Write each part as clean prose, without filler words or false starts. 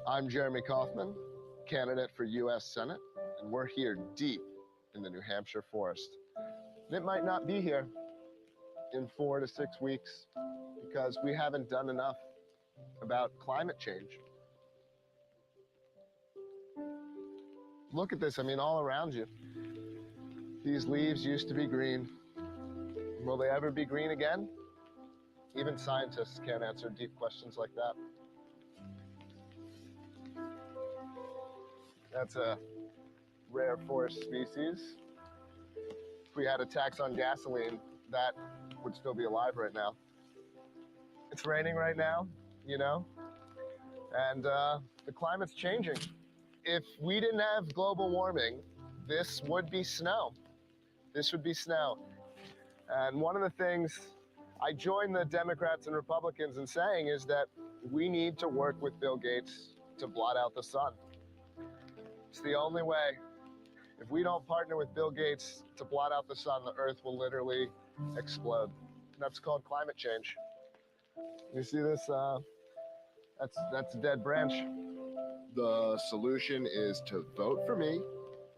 I'm Jeremy Kauffman, candidate for U.S. Senate, and we're here deep in the New Hampshire forest. And it might not be here in 4 to 6 weeks because we haven't done enough about climate change. Look at this, I mean, all around you. These leaves used to be green. Will they ever be green again? Even scientists can't answer deep questions like that. That's a rare forest species. If we had a tax on gasoline, that would still be alive right now. It's raining right now, you know, and the climate's changing. If we didn't have global warming, this would be snow. This would be snow. And one of the things I join the Democrats and Republicans in saying is that we need to work with Bill Gates to blot out the sun. It's the only way. If we don't partner with Bill Gates to blot out the sun, the earth will literally explode. That's called climate change. You see this? That's a dead branch. The solution is to vote for me.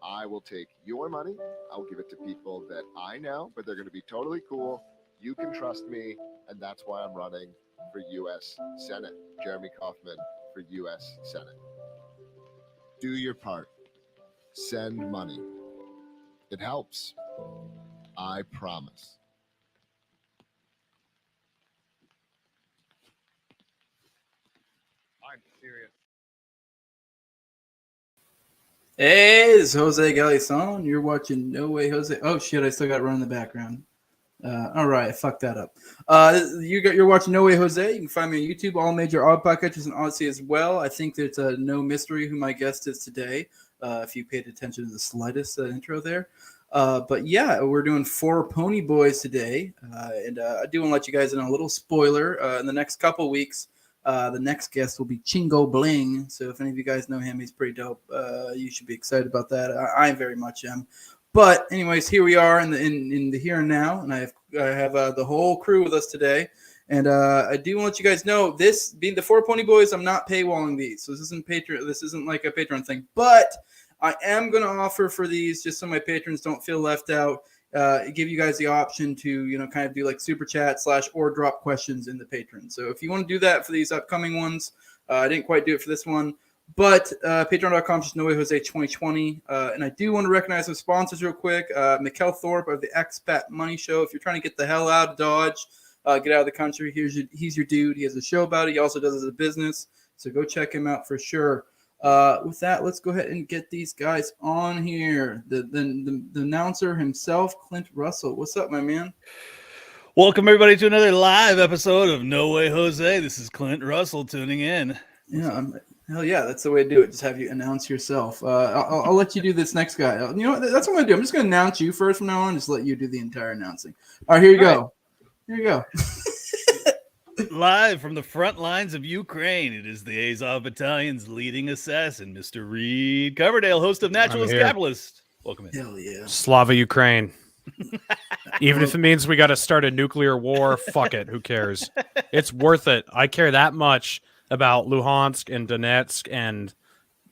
I will take your money. I will give it to people that I know, but they're going to be totally cool. You can trust me, and that's why I'm running for U.S. Senate. Jeremy Kauffman for U.S. Senate. Do your part. Send money. It helps. I promise. I'm serious. Hey, this is Jose Galison. You're watching No Way Jose. Oh shit, I still got it running in the background. All right, I fucked that up. You're watching No Way Jose. You can find me on YouTube, all major audio podcatchers, and Odyssey as well. I think there's no mystery who my guest is today. If you paid attention to the slightest intro there. But yeah, we're doing 4 Ponyboys today, and I do want to let you guys in a little spoiler. In the next couple weeks, the next guest will be Chingo Bling. So if any of you guys know him, he's pretty dope. You should be excited about that. I very much am. But anyways, here we are in the here and now, and I have the whole crew with us today. And I do want to let you guys know, this being the 4 Ponyboys, I'm not paywalling these, so this isn't Patreon. This isn't like a Patreon thing. But I am going to offer for these, just so my patrons don't feel left out, give you guys the option to kind of do like super chat / or drop questions in the Patreon. So if you want to do that for these upcoming ones, I didn't quite do it for this one. But patreon.com, just No Way Jose 2020. And I do want to recognize some sponsors real quick. Mikkel Thorpe of the Expat Money Show. If you're trying to get the hell out of Dodge, get out of the country, he's your dude. He has a show about it. He also does it as a business. So go check him out for sure. With that, let's go ahead and get these guys on here. The announcer himself, Clint Russell. What's up, my man? Welcome, everybody, to another live episode of No Way Jose. This is Clint Russell tuning in. Hell yeah, that's the way to do it. Just have you announce yourself. I'll let you do this next guy. You know what? That's what I'm going to do. I'm just going to announce you first from now on. Just let you do the entire announcing. All right, here you go. Here you go. Live from the front lines of Ukraine, it is the Azov Battalion's leading assassin, Mr. Reed Coverdale, host of Naturalist Capitalist. Welcome in. Hell yeah. Slava Ukraine. Even if it means we got to start a nuclear war, fuck it. Who cares? It's worth it. I care that much about Luhansk and Donetsk and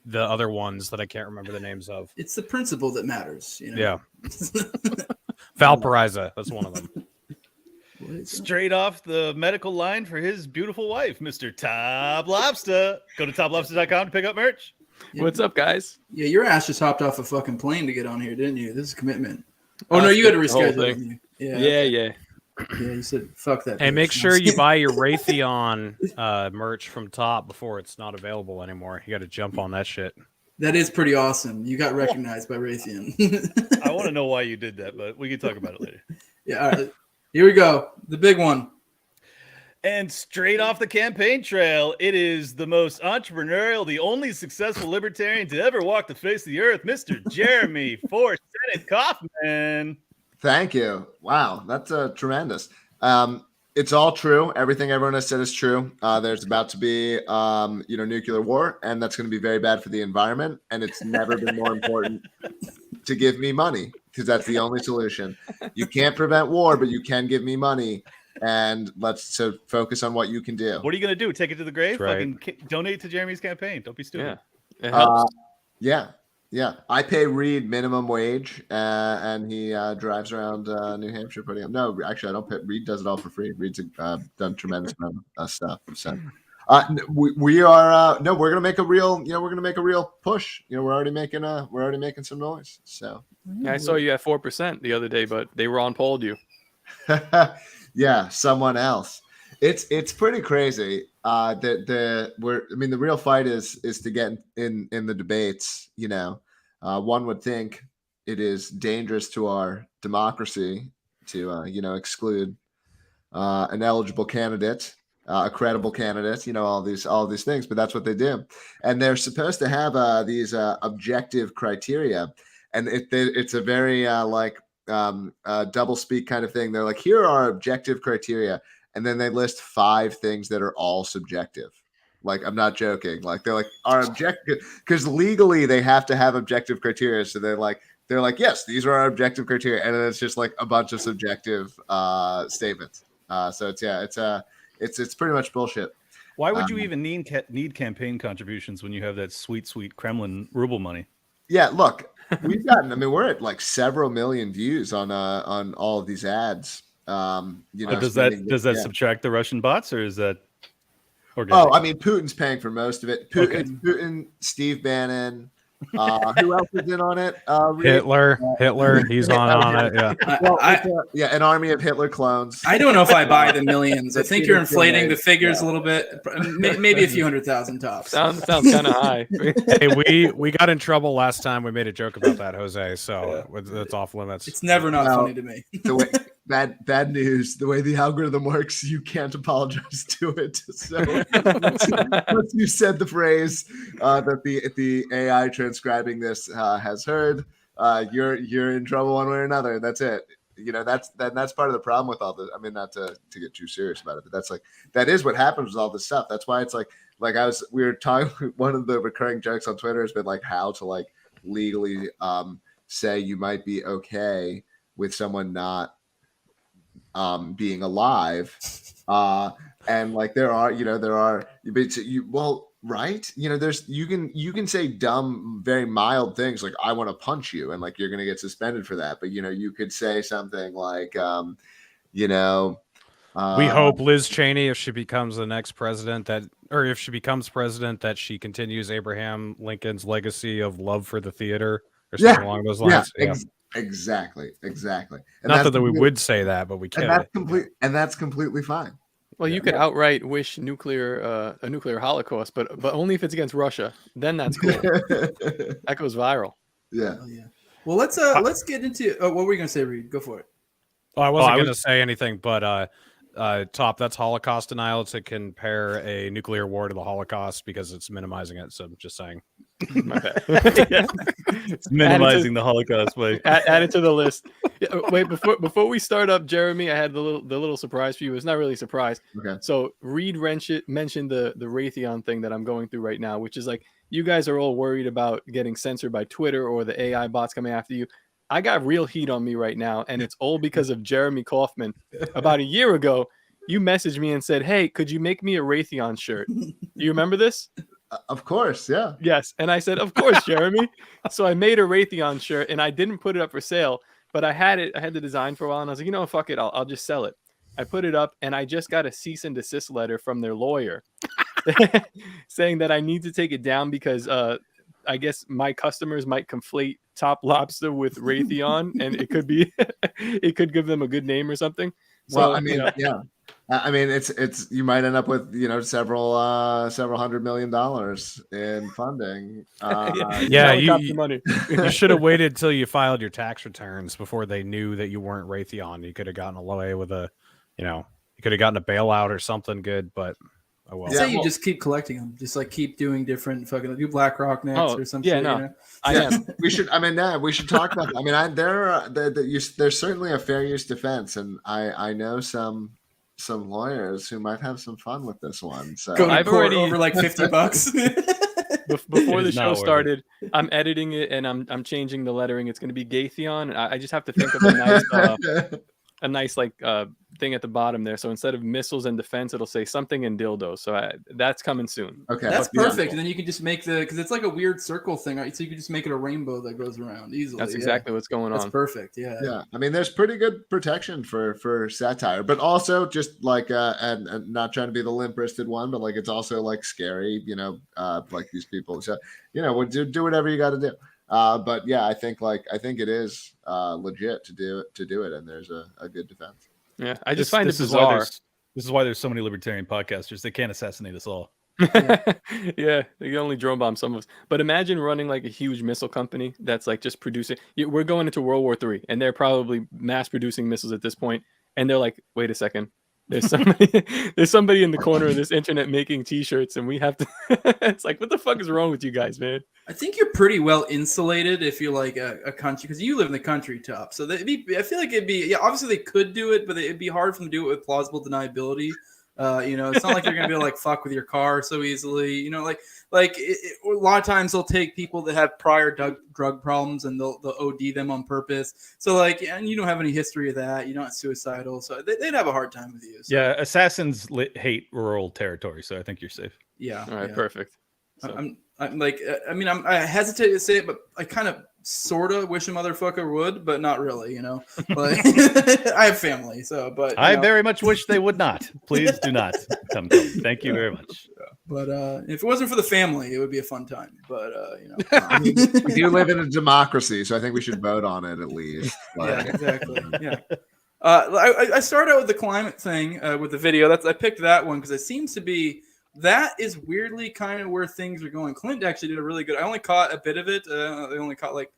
the other ones that I can't remember the names of. It's the principle that matters. Yeah. Valparaiso. That's one of them. Straight off the medical line for his beautiful wife, Mr. TopLobsta. Go to toplobsta.com to pick up merch. Yeah. What's up, guys? Yeah, your ass just hopped off a fucking plane to get on here, didn't you? This is commitment. Oh, no, you had to reschedule. Yeah. Yeah, you said, fuck that. Hey, make sure you buy your Raytheon merch from Top before it's not available anymore. You got to jump on that shit. That is pretty awesome. You got recognized by Raytheon. I want to know why you did that, but we can talk about it later. Yeah, all right. Here we go. The big one. And straight off the campaign trail, it is the most entrepreneurial, the only successful libertarian to ever walk the face of the earth, Mr. Jeremy for Senate Kauffman. Thank you. Wow, that's tremendous. It's all true. Everything everyone has said is true. There's about to be, nuclear war, and that's going to be very bad for the environment. And it's never been more important to give me money because that's the only solution. You can't prevent war, but you can give me money, and let's focus on what you can do. What are you gonna do? Take it to the grave? That's right. Fucking donate to Jeremy's campaign. Don't be stupid. Yeah, it helps. Yeah. I pay Reed minimum wage, and he drives around New Hampshire putting up. No, actually, I don't pay. Reed does it all for free. Reed's done tremendous amount of stuff. So, we are we're gonna make a real push. We're already making some noise. So Yeah, I saw you at 4% the other day, but they Ron Paul'd you. yeah, someone else. It's pretty crazy. The real fight is to get in the debates. One would think it is dangerous to our democracy to exclude an eligible candidate, a credible candidate. All these things, but that's what they do, and they're supposed to have these objective criteria, and it's a very double speak kind of thing. They're like, here are our objective criteria. And then they list 5 things that are all subjective. Like, I'm not joking. Like, they're like, our objective, because legally they have to have objective criteria. So they're like, yes, these are our objective criteria. And then it's just like a bunch of subjective statements. So it's pretty much bullshit. Why would you even need campaign contributions when you have that sweet Kremlin ruble money? Yeah, look, we're at like several million views on all of these ads. Does that subtract the Russian bots, or is that organic? Oh, I mean, Putin's paying for most of it. Putin, Steve Bannon. Who else is in on it? Hitler, he's on it. Yeah. An army of Hitler clones. I don't know if I buy the millions. I think you're inflating the figures a little bit. Maybe a few 100,000 tops. Sounds kind of high. Hey, we got in trouble last time. We made a joke about that, Jose. So it's off limits. It's never not funny to me. The way bad news. The way the algorithm works, you can't apologize to it. So once you said the phrase that the AI transcribing this has heard, you're in trouble one way or another. That's it. That's part of the problem with all this. I mean, not to get too serious about it, but that is what happens with all this stuff. That's why it's we were talking. One of the recurring jokes on Twitter has been like how to legally say you might be okay with someone not being alive, and there are right, you can say dumb, very mild things like I want to punch you, and you're gonna get suspended for that, but you could say something like we hope Liz Cheney, if she becomes the next president, if she becomes president, that she continues Abraham Lincoln's legacy of love for the theater or something along those lines. Exactly. And not that we would say that, but we can. And that's completely fine. Well, you could outright wish a nuclear holocaust, but only if it's against Russia. Then that's cool. That goes viral. Yeah. Oh, yeah. Well, let's get into what were you gonna say, Reed? Go for it. Oh, I wasn't gonna say anything, but that's Holocaust denial to compare a nuclear war to the Holocaust because it's minimizing it. So I'm just saying. My bad. It's minimizing the Holocaust. Wait, add it to the list. Wait, before we start up, Jeremy, I had the little surprise for you. It's not really a surprise. Okay. So Reed mentioned the Raytheon thing that I'm going through right now, which is you guys are all worried about getting censored by Twitter or the AI bots coming after you. I got real heat on me right now, and it's all because of Jeremy Kauffman. About a year ago, you messaged me and said, "Hey, could you make me a Raytheon shirt?" Do you remember this? Of course, yeah. Yes, and I said, "Of course, Jeremy." So I made a Raytheon shirt, and I didn't put it up for sale, but I had the design for a while, and I was like, fuck it, I'll just sell it. I put it up, and I just got a cease and desist letter from their lawyer saying that I need to take it down because I guess my customers might conflate TopLobsta with Raytheon, and it could be it could give them a good name or something. So, well, I mean, yeah. I mean, it's you might end up with several $100 million in funding. You should have waited till you filed your tax returns before they knew that you weren't Raytheon. You could have gotten away with you could have gotten a bailout or something good, but oh well. Say you just keep collecting them, just keep doing different do BlackRock next or something. Yeah, no, I am. We should talk about that. I mean, there's certainly a fair use defense, and I know some lawyers who might have some fun with this one. So go to court over $50. Before the show started, I'm editing it and I'm changing the lettering. It's going to be Gaytheon. I just have to think of a nice thing at the bottom there. So instead of missiles and defense, it'll say something in dildo. So that's coming soon. Okay, That's beautiful. perfect. And then you can just make because it's like a weird circle thing, right? So you can just make it a rainbow that goes around easily. That's exactly what's going That's on. perfect. Yeah. Yeah, I mean, there's pretty good protection for satire, but also just like and not trying to be the limp-wristed one, but like it's also like scary, like these people. So do whatever you got to do. But yeah, I think it is legit to do it, and there's a good defense. Yeah, I just find it this is why bizarre. this is why there's so many libertarian podcasters. They can't assassinate us all. Yeah, they can only drone bomb some of us. But imagine running like a huge missile company that's like just producing. We're going into World War III, and they're probably mass producing missiles at this point. And they're like, wait a second, there's somebody in the corner of this internet making T-shirts, and we have to. It's like, what the fuck is wrong with you guys, man? I think you're pretty well insulated if you're like a country, because you live in the country, Top. So I feel like it'd be, obviously they could do it, but it'd be hard for them to do it with plausible deniability. It's not like they're gonna be able to like fuck with your car so easily. A lot of times they'll take people that have prior drug problems and they'll OD them on purpose. So and you don't have any history of that. You're not suicidal, so they'd have a hard time with you. So. Yeah, assassins hate rural territory, so I think you're safe. Yeah. All right, yeah. Perfect. So. I hesitate to say it, but I kind of sort of wish a motherfucker would, but not really, But I have family, so, but I very much wish they would not. Please do not come. Thank you very much. But if it wasn't for the family, it would be a fun time. But I mean, we do live in a democracy, so I think we should vote on it at least. Yeah, exactly. Yeah. I started out with the climate thing with the video. I picked that one because it seems to be. That is weirdly kind of where things are going. Clint actually did a really good. I only caught a bit of it. I only caught like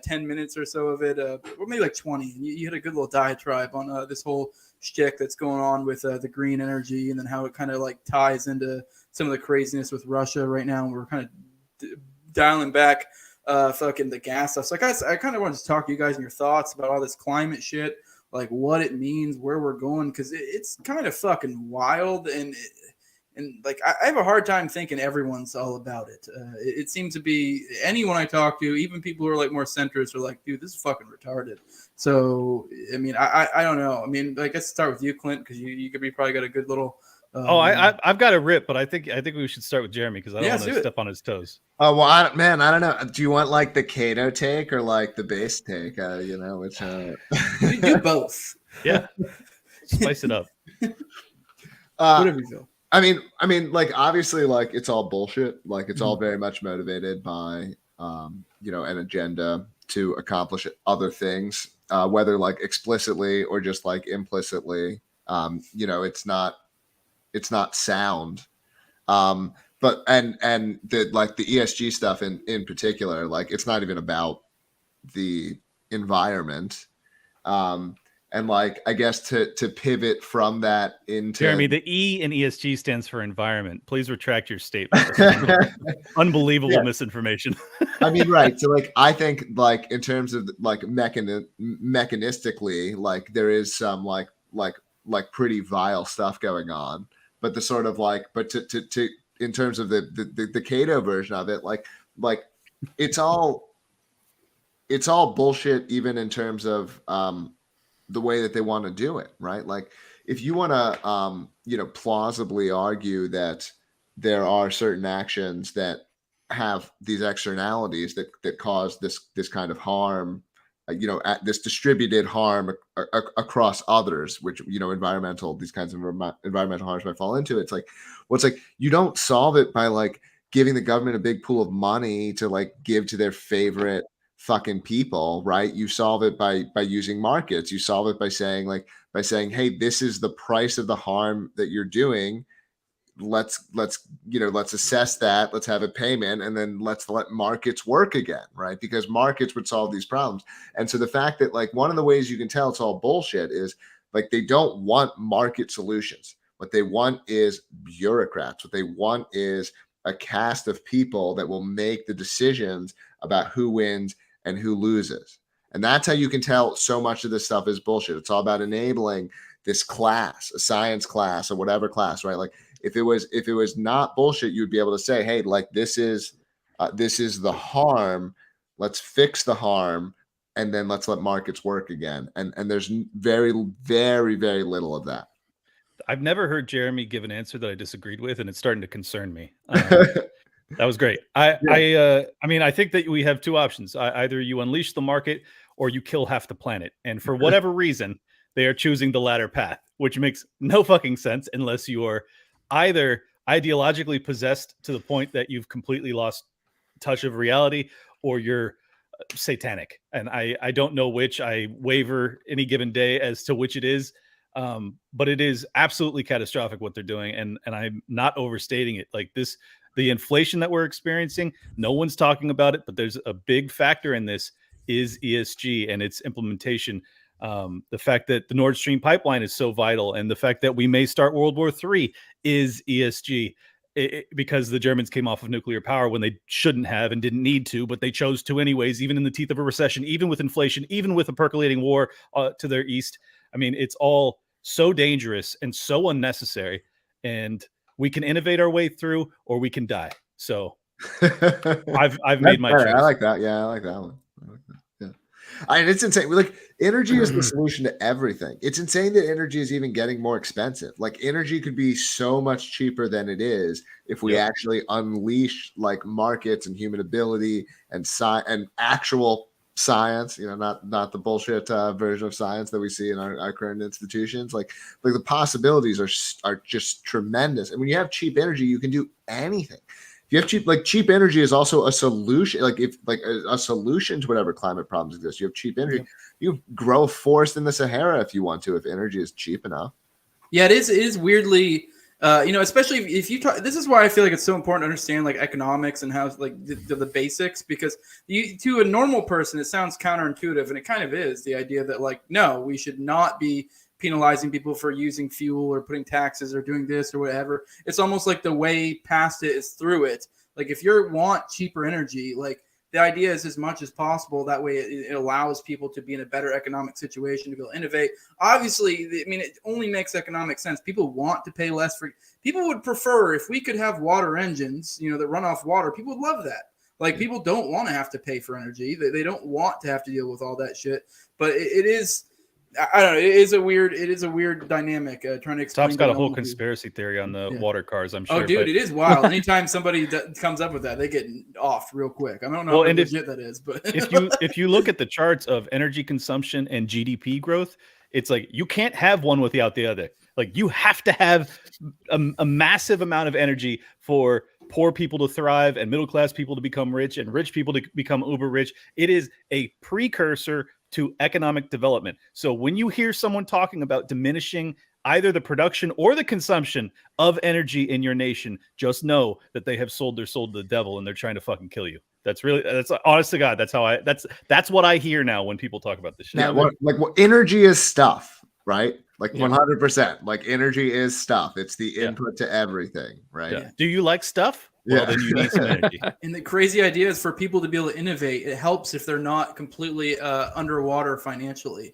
10 minutes or so of it, or maybe like 20. And you had a good little diatribe on this whole shtick that's going on with the green energy, and then how it kind of like ties into some of the craziness with Russia right now. And we're kind of dialing back fucking the gas stuff. So I kind of wanted to talk to you guys and your thoughts about all this climate shit, like what it means, where we're going, because it's kind of fucking wild. And like I have a hard time thinking everyone's all about it. It seems to be anyone I talk to, even people who are like more centrists, are like, dude, this is fucking retarded. So I mean, I don't know. I mean, I guess start with you, Clint, because you probably got a good little. I've got a rip, but I think we should start with Jeremy because I don't want to step on his toes. Oh well, I don't know. Do you want like the Cato take or like the base take? Which you do both. Yeah, spice it up. Whatever you feel. I mean, like obviously, like it's all bullshit. Like it's all very much motivated by, an agenda to accomplish other things, whether like explicitly or just like implicitly. It's not sound. But the ESG stuff in particular, like it's not even about the environment. And like, I guess to pivot from that into Jeremy, the E in ESG stands for environment. Please retract your statement. Unbelievable misinformation. I mean, right. So like, I think like in terms of like mechanistically, like there is some like pretty vile stuff going on, but the sort of like, but to in terms of the Cato version of it, like it's all bullshit, even in terms of, the way that they want to do it, right? Like if you want to, plausibly argue that there are certain actions that have these externalities that cause this kind of harm, this distributed harm across others, which, these kinds of environmental harms might fall into. It's like, you don't solve it by like giving the government a big pool of money to like give to their favorite fucking people, right? You solve it by using markets. You solve it by saying, hey, this is the price of the harm that you're doing. Let's assess that. Let's have a payment, and then let's let markets work again, right? Because markets would solve these problems. And so the fact that like one of the ways you can tell it's all bullshit is like they don't want market solutions. What they want is bureaucrats. What they want is a cast of people that will make the decisions about who wins and who loses. And that's how you can tell so much of this stuff is bullshit. It's all about enabling this class, a science class or whatever class, right? Like if it was not bullshit, you'd be able to say, hey, like this is the harm. Let's fix the harm. and then let's let markets work again. And there's very, very, very little of that. I've never heard Jeremy give an answer that I disagreed with, and it's starting to concern me. That was great. I mean, I think that we have two options. Either you unleash the market or you kill half the planet. And for whatever reason, they are choosing the latter path, which makes no fucking sense unless you are either ideologically possessed to the point that you've completely lost touch of reality, or you're satanic. And I don't know which. I waver any given day as to which it is. But it is absolutely catastrophic what they're doing. And I'm not overstating it. Like this, the inflation that we're experiencing, no one's talking about it, but there's a big factor in this is ESG and its implementation. The fact that the Nord Stream pipeline is so vital, and the fact that we may start World War III is ESG, because the Germans came off of nuclear power when they shouldn't have and didn't need to, but they chose to anyways, even in the teeth of a recession, even with inflation, even with a percolating war to their east. I mean, it's all so dangerous and so unnecessary, and we can innovate our way through, or we can die. So I've made my choice. I like that. Yeah, I like that one. Yeah. It's insane. Like, energy is the solution to everything. It's insane that energy is even getting more expensive. Like, energy could be so much cheaper than it is if we actually unleash like markets and human ability and and actual science, not the bullshit version of science that we see in our current institutions. Like the possibilities are just tremendous. And when you have cheap energy, you can do anything. If you have cheap energy is also a solution. Like a solution to whatever climate problems exist. You have cheap energy. You grow a forest in the Sahara if you want to, if energy is cheap enough. Yeah, it is weirdly. Especially if you talk, this is why I feel like it's so important to understand like economics and how like the basics, because to a normal person, it sounds counterintuitive, and it kind of is, the idea that like, no, we should not be penalizing people for using fuel or putting taxes or doing this or whatever. It's almost like the way past it is through it. Like if you want cheaper energy, like the idea is as much as possible. That way it allows people to be in a better economic situation to be able to innovate. Obviously, I mean, it only makes economic sense. People want to pay less for. People would prefer if we could have water engines, that run off water. People would love that. Like, people don't want to have to pay for energy. They don't want to have to deal with all that shit. But it is. I don't know. It is a weird dynamic. Trying to explain. Top's got a whole conspiracy theory on the water cars, I'm sure. Oh, dude, it is wild. Anytime somebody comes up with that, they get off real quick. I don't know how legit that is, but if you look at the charts of energy consumption and GDP growth, it's like you can't have one without the other. Like, you have to have a massive amount of energy for poor people to thrive and middle class people to become rich and rich people to become uber rich. It is a precursor to economic development. So when you hear someone talking about diminishing either the production or the consumption of energy in your nation, just know that they have sold their soul to the devil and they're trying to fucking kill you. That's honest to God. That's what I hear now when people talk about this shit. Now, energy is stuff, right? Like 100%. Like, energy is stuff. It's the input to everything, right? Yeah. Do you like stuff? Well, then you need some energy. And the crazy idea is for people to be able to innovate. It helps if they're not completely underwater financially.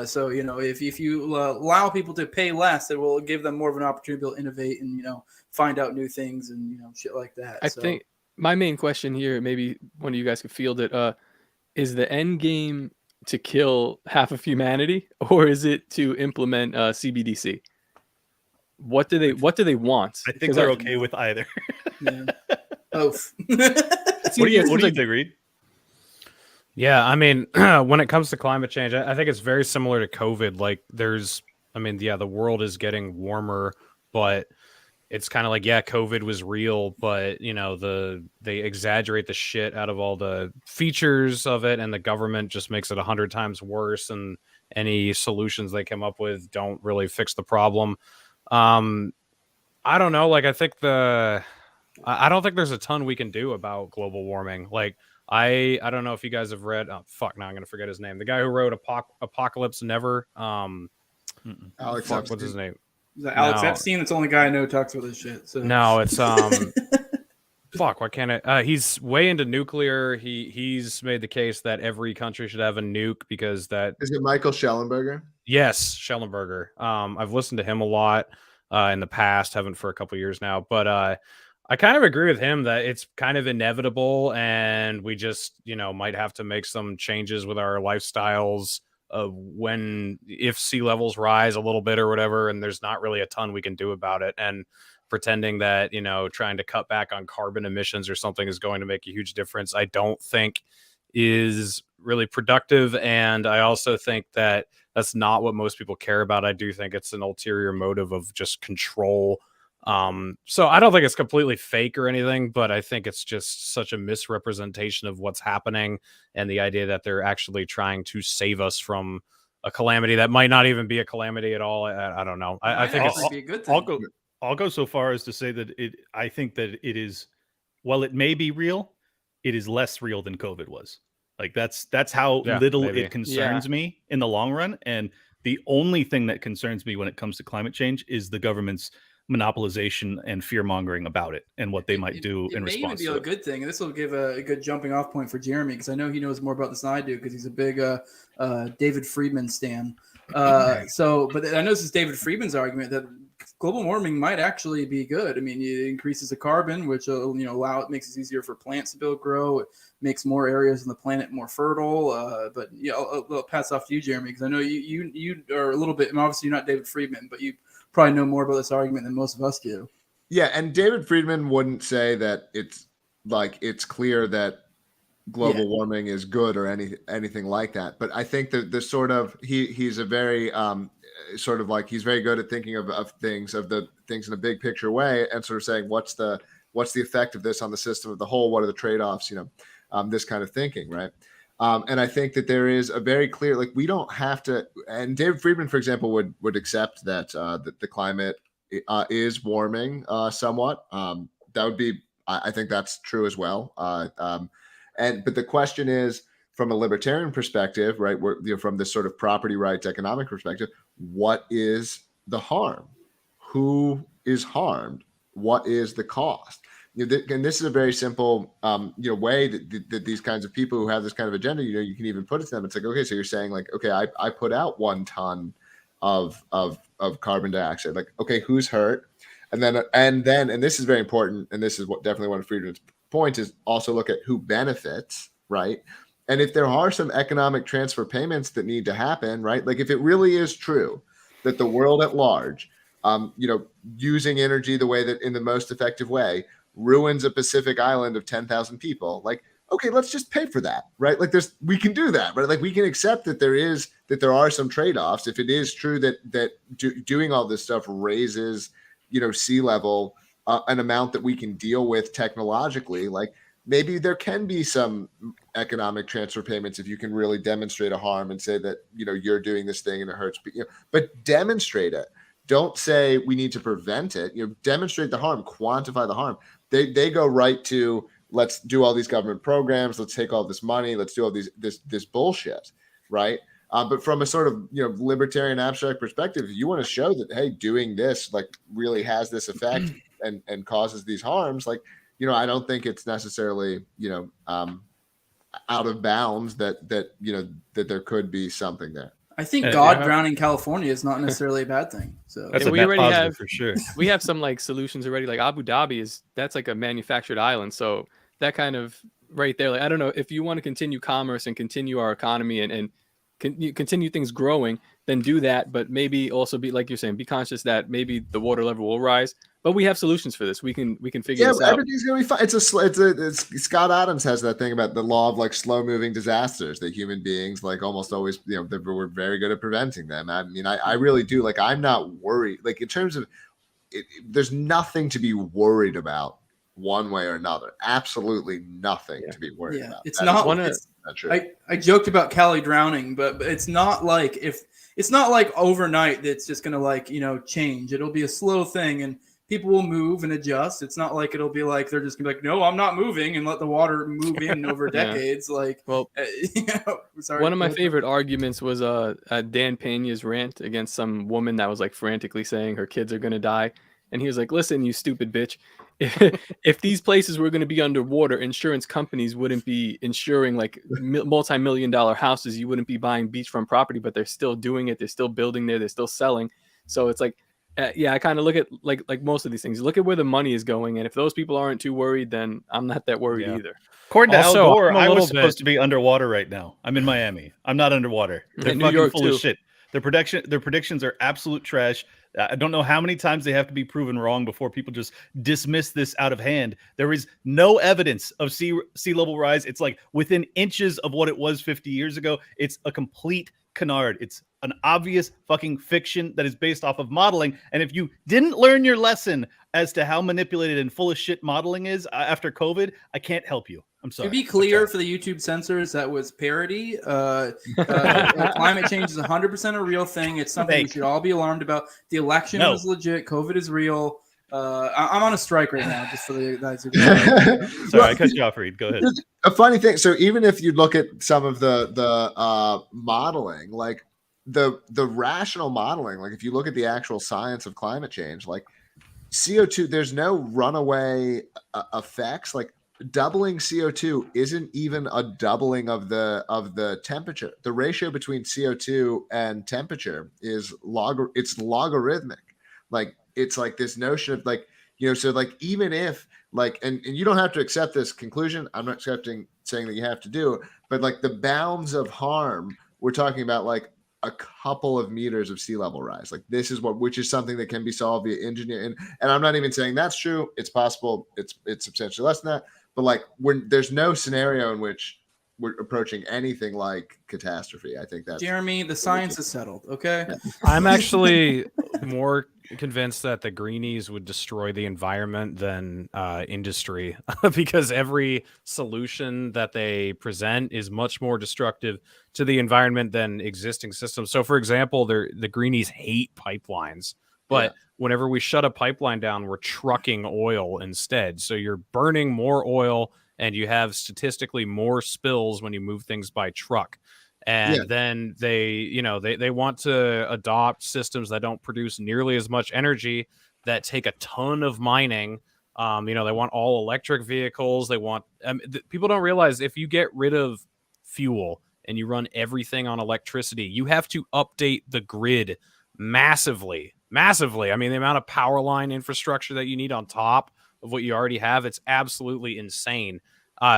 So, if you allow people to pay less, it will give them more of an opportunity to be able to innovate and, find out new things and, shit like that. I think my main question here, maybe one of you guys could field it, is the end game to kill half of humanity, or is it to implement CBDC? What do they want? I think they're okay with either. Yeah. Oh. What do you think, Reed? Yeah, I mean, when it comes to climate change, I think it's very similar to COVID. Like, the world is getting warmer, but it's kind of like, COVID was real, but they exaggerate the shit out of all the features of it, and the government just makes it 100 times worse, and any solutions they come up with don't really fix the problem. I don't know. Like, I don't think there's a ton we can do about global warming. Like, I don't know if you guys have read. Oh fuck! Now I'm gonna forget his name. The guy who wrote Apocalypse Never. Alex. Fuck, what's his name? Is that Alex Epstein? That's the only guy I know who talks about this shit. So. No, it's fuck. Why can't I? He's way into nuclear. He's made the case that every country should have a nuke because that. Is it Michael Schellenberger? Yes, Schellenberger. I've listened to him a lot in the past. Haven't for a couple years now, but I kind of agree with him that it's kind of inevitable, and we just, might have to make some changes with our lifestyles of if sea levels rise a little bit or whatever, and there's not really a ton we can do about it. And pretending that, trying to cut back on carbon emissions or something is going to make a huge difference, I don't think is really productive. And I also think that that's not what most people care about. I do think it's an ulterior motive of just control. So I don't think it's completely fake or anything, but I think it's just such a misrepresentation of what's happening, and the idea that they're actually trying to save us from a calamity that might not even be a calamity at all. I don't know. I think it's be a good thing. I'll go so far as to say that I think that it is, while it may be real, it is less real than COVID was. Like that's how little maybe. it concerns me in the long run. And the only thing that concerns me when it comes to climate change is the government's monopolization and fear mongering about it and what they might do in response. It may even be a good thing, and this will give a good jumping off point for Jeremy, because I know he knows more about this than I do, because he's a big David Friedman stan. But I know this is David Friedman's argument that global warming might actually be good. I mean, it increases the carbon, which makes it easier for plants to grow. It makes more areas on the planet more fertile. But I'll pass off to you, Jeremy, because I know you are a little bit. And obviously, you're not David Friedman, but you probably know more about this argument than most of us do. Yeah, and David Friedman wouldn't say that it's clear that global warming is good or anything like that. But I think that the sort of he's a very he's very good at thinking of the things in a big picture way, and sort of saying what's the effect of this on the system of the whole, what are the trade-offs, this kind of thinking, right? And I think that there is a very clear, we don't have to, and David Friedman, for example, would accept that the climate is warming somewhat. That would be, I think that's true as well. But the question is, from a libertarian perspective, right, from this sort of property rights economic perspective, what is the harm? Who is harmed? What is the cost? And this is a very simple, way that these kinds of people who have this kind of agenda, you can even put it to them. It's like, okay, so you're saying okay, I put out 1 ton of carbon dioxide. Okay, who's hurt? And this is very important. And this is definitely one of Friedman's points, is also look at who benefits, right? And if there are some economic transfer payments that need to happen, right? If it really is true that the world at large, using energy the way that in the most effective way ruins a Pacific island of 10,000 people, okay, let's just pay for that, right? We can do that, right? We can accept that there are some trade-offs. If it is true that doing all this stuff raises, sea level, an amount that we can deal with technologically, maybe there can be some economic transfer payments if you can really demonstrate a harm and say that, you're doing this thing and it hurts, but demonstrate it. Don't say we need to prevent it. Demonstrate the harm, quantify the harm. They go right to, let's do all these government programs, let's take all this money, let's do all this bullshit, right? But from a sort of libertarian abstract perspective, if you want to show that, hey, doing this really has this effect and causes these harms, I don't think it's necessarily out of bounds that there could be something there. I think drowning California is not necessarily a bad thing. So that's we already have for sure. We have some solutions already. Abu Dhabi that's a manufactured island, so that kind of right there. I don't know if you want to continue commerce and continue our economy and continue things growing, then do that. But maybe also be, like you're saying, be conscious that maybe the water level will rise. But we have solutions for this. We can figure this out. Everything's gonna be fine. It's Scott Adams has that thing about the law of slow moving disasters that human beings almost always we're very good at preventing them. I mean, I really do. I'm not worried. In terms of it, there's nothing to be worried about one way or another. Absolutely nothing to be worried about. It's not true. I joked about Cali drowning, but it's not it's not overnight that's just gonna change. It'll be a slow thing, and people will move and adjust. It's not it'll be they're just gonna be no, I'm not moving, and let the water move in over decades. Sorry. One of my favorite arguments was Dan Pena's rant against some woman that was frantically saying her kids are gonna die, and he was like, "Listen, you stupid bitch. If these places were going to be underwater, insurance companies wouldn't be insuring multi-million-dollar houses. You wouldn't be buying beachfront property, but they're still doing it. They're still building there. They're still selling. So it's Yeah, I kind of look at like most of these things. Look at where the money is going, and if those people aren't too worried, then I'm not that worried Yeah. either. According to Al Also, Gore, I'm a I was little supposed to be underwater right now. I'm in Miami. I'm not underwater. They're In New fucking York, full too. of shit. Their predictions are absolute trash. I don't know how many times they have to be proven wrong before people just dismiss this out of hand. There is no evidence of sea level rise. It's like within inches of what it was 50 years ago. It's a complete canard. It's an obvious fucking fiction that is based off of modeling. And if you didn't learn your lesson as to how manipulated and full of shit modeling is after COVID, I can't help you. I'm sorry. To be clear for the YouTube censors, that was parody. Climate change is 100% a real thing. It's something we should all be alarmed about. The election was legit. COVID is real. I'm on a strike right now, just for the guys who. Sorry, I cut you off, Reed. Go ahead. A funny thing. So even if you look at some of the modeling, like the rational modeling, like if you look at the actual science of climate change, like CO2, there's no runaway effects. Like doubling CO2 isn't even a doubling of the temperature. The ratio between CO2 and temperature is logarithmic. Like it's like this notion of like, you know, so like even if like, and you don't have to accept this conclusion. I'm not saying that you have to do it, but like the bounds of harm, we're talking about like a couple of meters of sea level rise. Like this is which is something that can be solved via engineering. And I'm not even saying that's true. It's possible. It's substantially less than that. But like there's no scenario in which we're approaching anything like catastrophe. I think that's Jeremy, the science is settled. Okay. I'm actually more convinced that the greenies would destroy the environment than industry because every solution that they present is much more destructive to the environment than existing systems. So, for example, the greenies hate pipelines, but whenever we shut a pipeline down, we're trucking oil instead. So you're burning more oil and you have statistically more spills when you move things by truck. And then they want to adopt systems that don't produce nearly as much energy, that take a ton of mining. They want all electric vehicles. They want people don't realize if you get rid of fuel and you run everything on electricity, you have to update the grid massively. I mean, the amount of power line infrastructure that you need on top of what you already have, it's absolutely insane.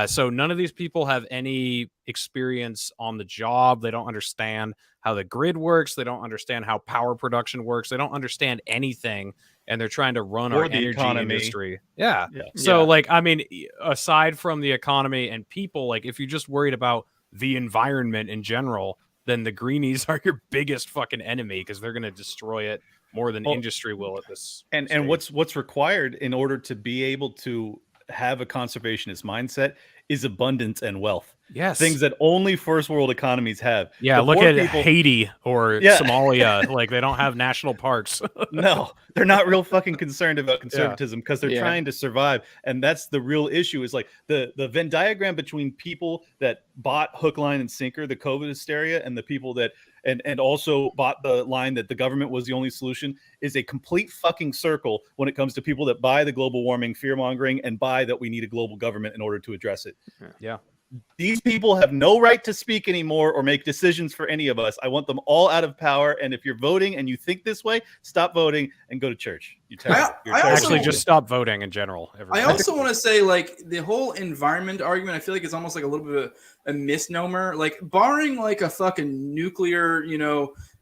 So none of these people have any experience on the job. They don't understand how the grid works. They don't understand how power production works. They don't understand anything. And they're trying to run our energy industry. Yeah. So like, I mean, aside from the economy and people, like if you're just worried about the environment in general, then the greenies are your biggest fucking enemy because they're going to destroy it more than industry will at this. And what's required in order to be able to have a conservationist mindset is abundance and wealth. Yes. Things that only first world economies have. Yeah, look at Haiti or Somalia. Like they don't have national parks. No, they're not real fucking concerned about conservatism because they're trying to survive. And that's the real issue is like the Venn diagram between people that bought hook, line, and sinker, the COVID hysteria, and the people that and also bought the line that the government was the only solution is a complete fucking circle when it comes to people that buy the global warming fear mongering and buy that we need a global government in order to address it. Yeah. These people have no right to speak anymore or make decisions for any of us. I want them all out of power. And if you're voting and you think this way, stop voting and go to church. Actually, just stop voting in general. I also want to say, like, the whole environment argument, I feel like it's almost like a little bit of a misnomer. Like, barring like a fucking nuclear,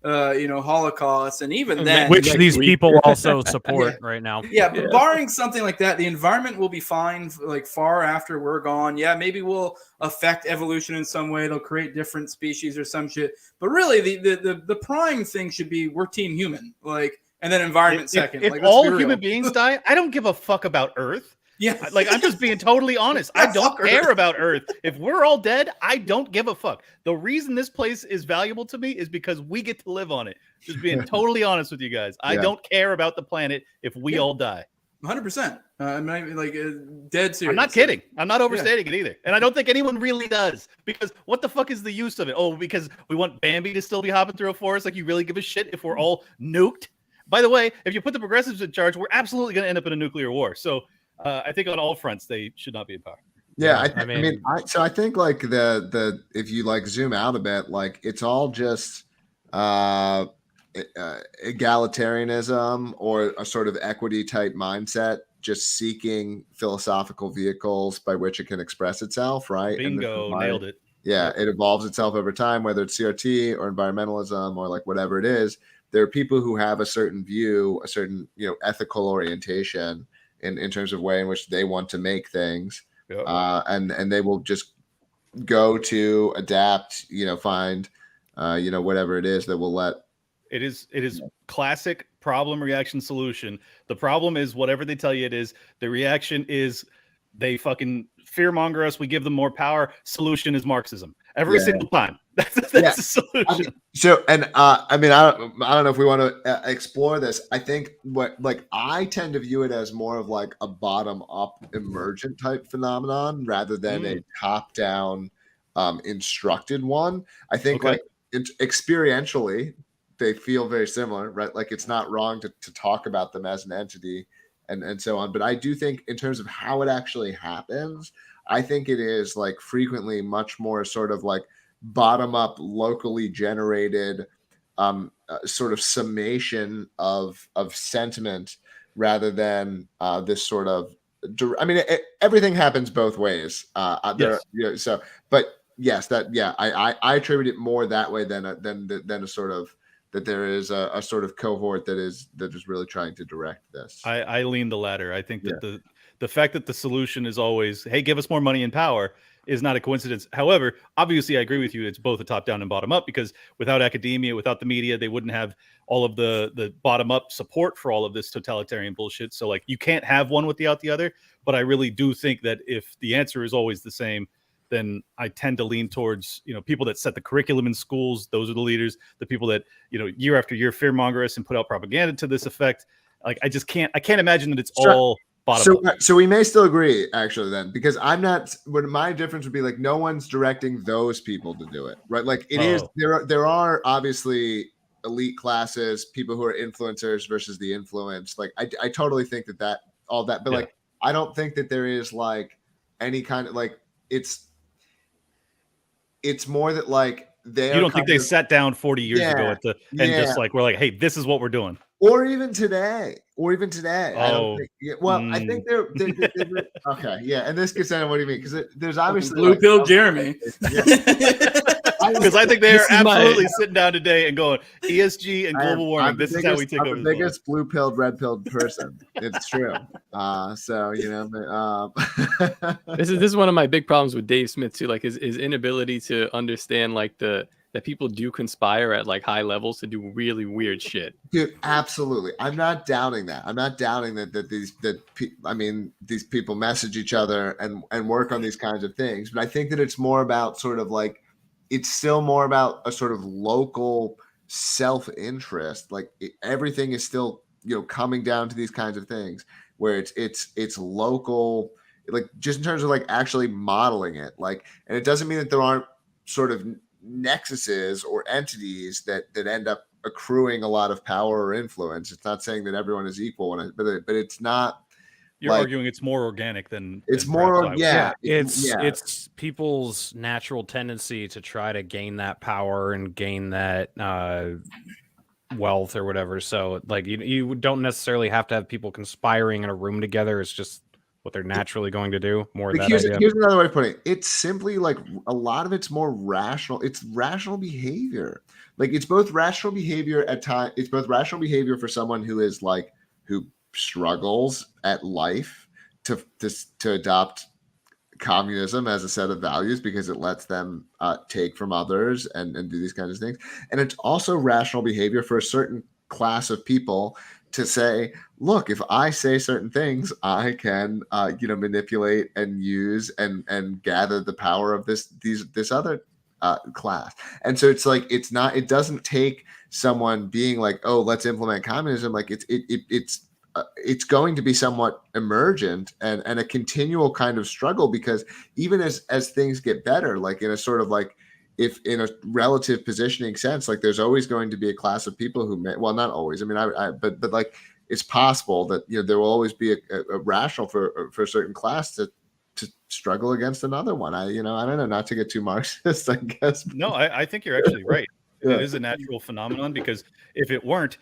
Holocaust, and even then, which these people also support right now. Yeah, but barring something like that, the environment will be fine. Like far after we're gone, maybe we'll affect evolution in some way. It'll create different species or some shit. But really, the prime thing should be we're team human, like, and then environment second. If like, all human beings die, I don't give a fuck about Earth. Yeah, like I'm just being totally honest. I don't care about Earth. If we're all dead, I don't give a fuck. The reason this place is valuable to me is because we get to live on it. Just being totally honest with you guys. I don't care about the planet if we all die. 100%. I'm not even like dead serious. I'm not kidding. I'm not overstating it either. And I don't think anyone really does because what the fuck is the use of it? Oh, because we want Bambi to still be hopping through a forest. Like you really give a shit if we're all nuked? By the way, if you put the progressives in charge, we're absolutely going to end up in a nuclear war. So I think on all fronts, they should not be in power. Yeah, I think like the if you like zoom out a bit, like it's all just egalitarianism or a sort of equity type mindset, just seeking philosophical vehicles by which it can express itself, right? And this is Bingo, why- nailed it. Yeah, Yep. it evolves itself over time, whether it's CRT or environmentalism or like whatever it is. There are people who have a certain view, a certain ethical orientation in terms of way in which they want to make things, Yep. and they will just go to adapt, find, whatever it is that will let. It is classic problem, reaction, solution. The problem is whatever they tell you it is. The reaction is they fucking fearmonger us. We give them more power. Solution is Marxism. Every single time. That's the solution. I don't know if we want to explore this. I think I tend to view it as more of like a bottom up emergent type phenomenon rather than a top down instructed one. I think experientially they feel very similar, right? Like it's not wrong to talk about them as an entity and so on. But I do think in terms of how it actually happens, I think it is like frequently much more sort of like bottom up, locally generated sort of summation of sentiment rather than this sort of. I mean, everything happens both ways. Yes. But yes, I attribute it more that way than a sort of that there is a sort of cohort that is really trying to direct this. I lean the latter. I think that the fact that the solution is always, hey, give us more money and power is not a coincidence. However, obviously I agree with you. It's both a top down and bottom up, because without academia, without the media, they wouldn't have all of the bottom up support for all of this totalitarian bullshit. So like you can't have one without the other. But I really do think that if the answer is always the same, then I tend to lean towards, people that set the curriculum in schools. Those are the leaders, the people that, year after year fearmonger us and put out propaganda to this effect. Like, I can't imagine that it's all bottom up. So we may still agree actually then, because I'm not, what my difference would be like, no one's directing those people to do it, right? Like it is, there are obviously elite classes, people who are influencers versus the influence. Like I totally think that all that, but like, I don't think that there is like any kind of like, it's more that like you don't think they sat down 40 years ago just like, we're like, hey, this is what we're doing. Or even today. I don't think. I think they're okay. Yeah, and this gets into what do you mean? Because there's obviously blue pill Jeremy. Because I think they are absolutely sitting down today and going ESG and global warming. This is how we take over the biggest blue pilled, red pilled person. It's true. This is one of my big problems with Dave Smith too. Like his inability to understand like that people do conspire at like high levels to do really weird shit. Dude, absolutely. I'm not doubting that. I'm not doubting that these people message each other and work on these kinds of things. But I think that it's more about sort of like, it's still more about a sort of local self-interest. Like everything is still, coming down to these kinds of things where it's local, like just in terms of like actually modeling it. Like, and it doesn't mean that there aren't sort of nexuses or entities that end up accruing a lot of power or influence. It's not saying that everyone is equal, but it's not. You're arguing it's more organic than it's more. It's people's natural tendency to try to gain that power and gain that wealth or whatever. So like you don't necessarily have to have people conspiring in a room together. It's just what they're naturally going to do. Here's another way of putting it. It's simply like a lot of it's more rational. It's rational behavior. Like it's both rational behavior at times. It's both rational behavior for someone who is like, who struggles at life to adopt communism as a set of values because it lets them take from others and do these kinds of things. And it's also rational behavior for a certain class of people to say, look, if I say certain things, I can, manipulate and use and gather the power of this other class. And so it's like, it doesn't take someone being like, oh, let's implement communism. Like it's going to be somewhat emergent and a continual kind of struggle, because even as things get better, like in a sort of like, if in a relative positioning sense, like there's always going to be a class of people who may, well, not always. I mean, but like it's possible that, there will always be a rational for a certain class to struggle against another one. I don't know, not to get too Marxist, I guess. No, I think you're actually right. It is a natural phenomenon, because if it weren't,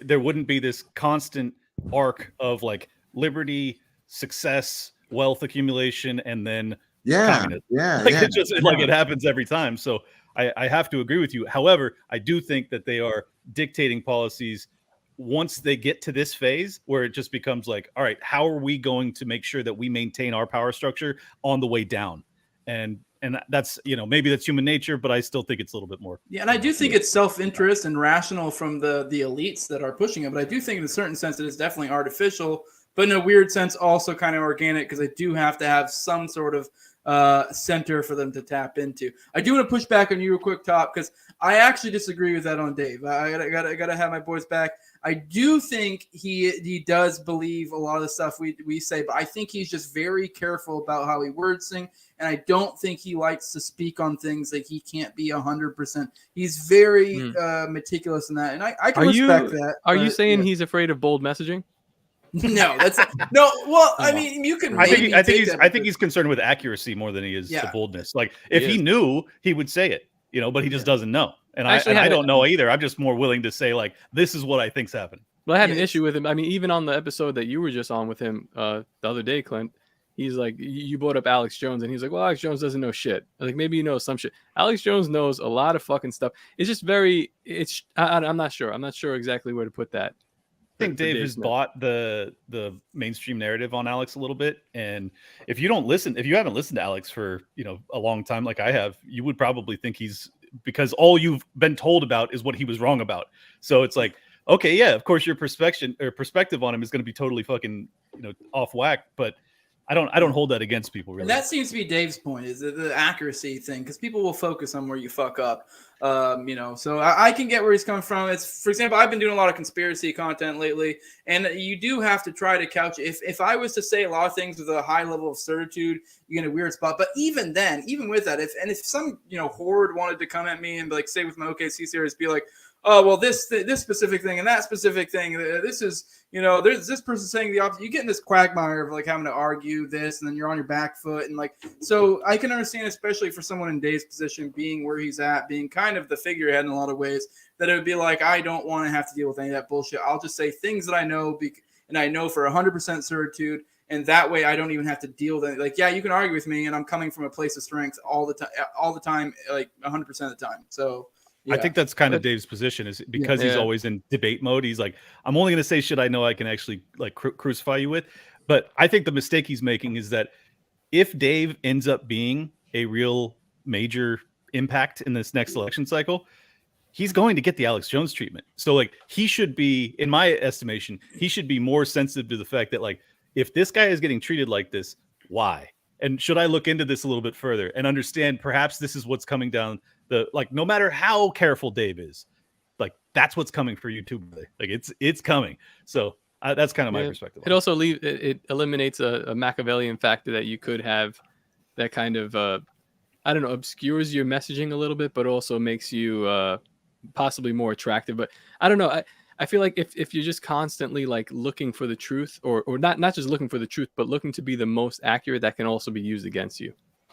there wouldn't be this constant arc of like liberty, success, wealth accumulation, and then communism. It happens every time. So I have to agree with you. However, I do think that they are dictating policies once they get to this phase where it just becomes like, all right, how are we going to make sure that we maintain our power structure on the way down? And that's, maybe that's human nature, but I still think it's a little bit more. Yeah, and I do think it's self-interest and rational from the elites that are pushing it, but I do think in a certain sense it is definitely artificial, but in a weird sense also kind of organic, because I do have to have some sort of center for them to tap into. I do want to push back on you real quick, Top, because I actually disagree with that on Dave. I gotta have my boys back. I do think he does believe a lot of the stuff we say, but I think he's just very careful about how he words things, and I don't think he likes to speak on things that he can't be 100%. He's very meticulous in that, and I can respect that. Are you saying he's afraid of bold messaging? No, that's no. Well, I mean, you can. I think he's concerned with accuracy more than he is the boldness. Like if he knew, he would say it, but he just doesn't know. And I don't know either. I'm just more willing to say like, this is what I think's happening. Well, I had an issue with him. I mean, even on the episode that you were just on with him the other day, Clint, he's like, you brought up Alex Jones, and he's like, well, Alex Jones doesn't know shit. Like, maybe he knows some shit. Alex Jones knows a lot of fucking stuff. It's just I'm not sure. I'm not sure exactly where to put that. I think Dave has bought the mainstream narrative on Alex a little bit, and if you haven't listened to Alex for a long time like I have, you would probably think because all you've been told about is what he was wrong about. So it's like, okay, yeah, of course your perspective on him is going to be totally fucking off whack, but I don't hold that against people, really. And that seems to be Dave's point, is the accuracy thing, because people will focus on where you fuck up. So I can get where he's coming from. It's, for example, I've been doing a lot of conspiracy content lately, and you do have to try to couch it. If I was to say a lot of things with a high level of certitude, you're in a weird spot. But even then, even with that, if some horde wanted to come at me and like say with my OKC series, be like, oh, well, this specific thing and that specific thing, this is, there's this person saying the opposite. You get in this quagmire of like having to argue this, and then you're on your back foot. And like, so I can understand, especially for someone in Dave's position, being where he's at, being kind of the figurehead in a lot of ways, that it would be like, I don't want to have to deal with any of that bullshit. I'll just say things that I know, and I know for 100% certitude. And that way I don't even have to deal with it. Like, yeah, you can argue with me, and I'm coming from a place of strength all the time, like 100% of the time. So, yeah. I think that's kind of Dave's position, is because he's always in debate mode. He's like, I'm only going to say shit I know I can actually like crucify you with. But I think the mistake he's making is that if Dave ends up being a real major impact in this next election cycle, he's going to get the Alex Jones treatment. So like, he should be, in my estimation, he should be more sensitive to the fact that like, if this guy is getting treated like this, why? And should I look into this a little bit further and understand perhaps this is what's coming down no matter how careful Dave is, like that's what's coming for you too. Like it's coming. So that's kind of my perspective. It also it eliminates a Machiavellian factor that you could have that kind of, obscures your messaging a little bit, but also makes you possibly more attractive. But I don't know. I feel like if you're just constantly like looking for the truth, or not just looking for the truth, but looking to be the most accurate, that can also be used against you.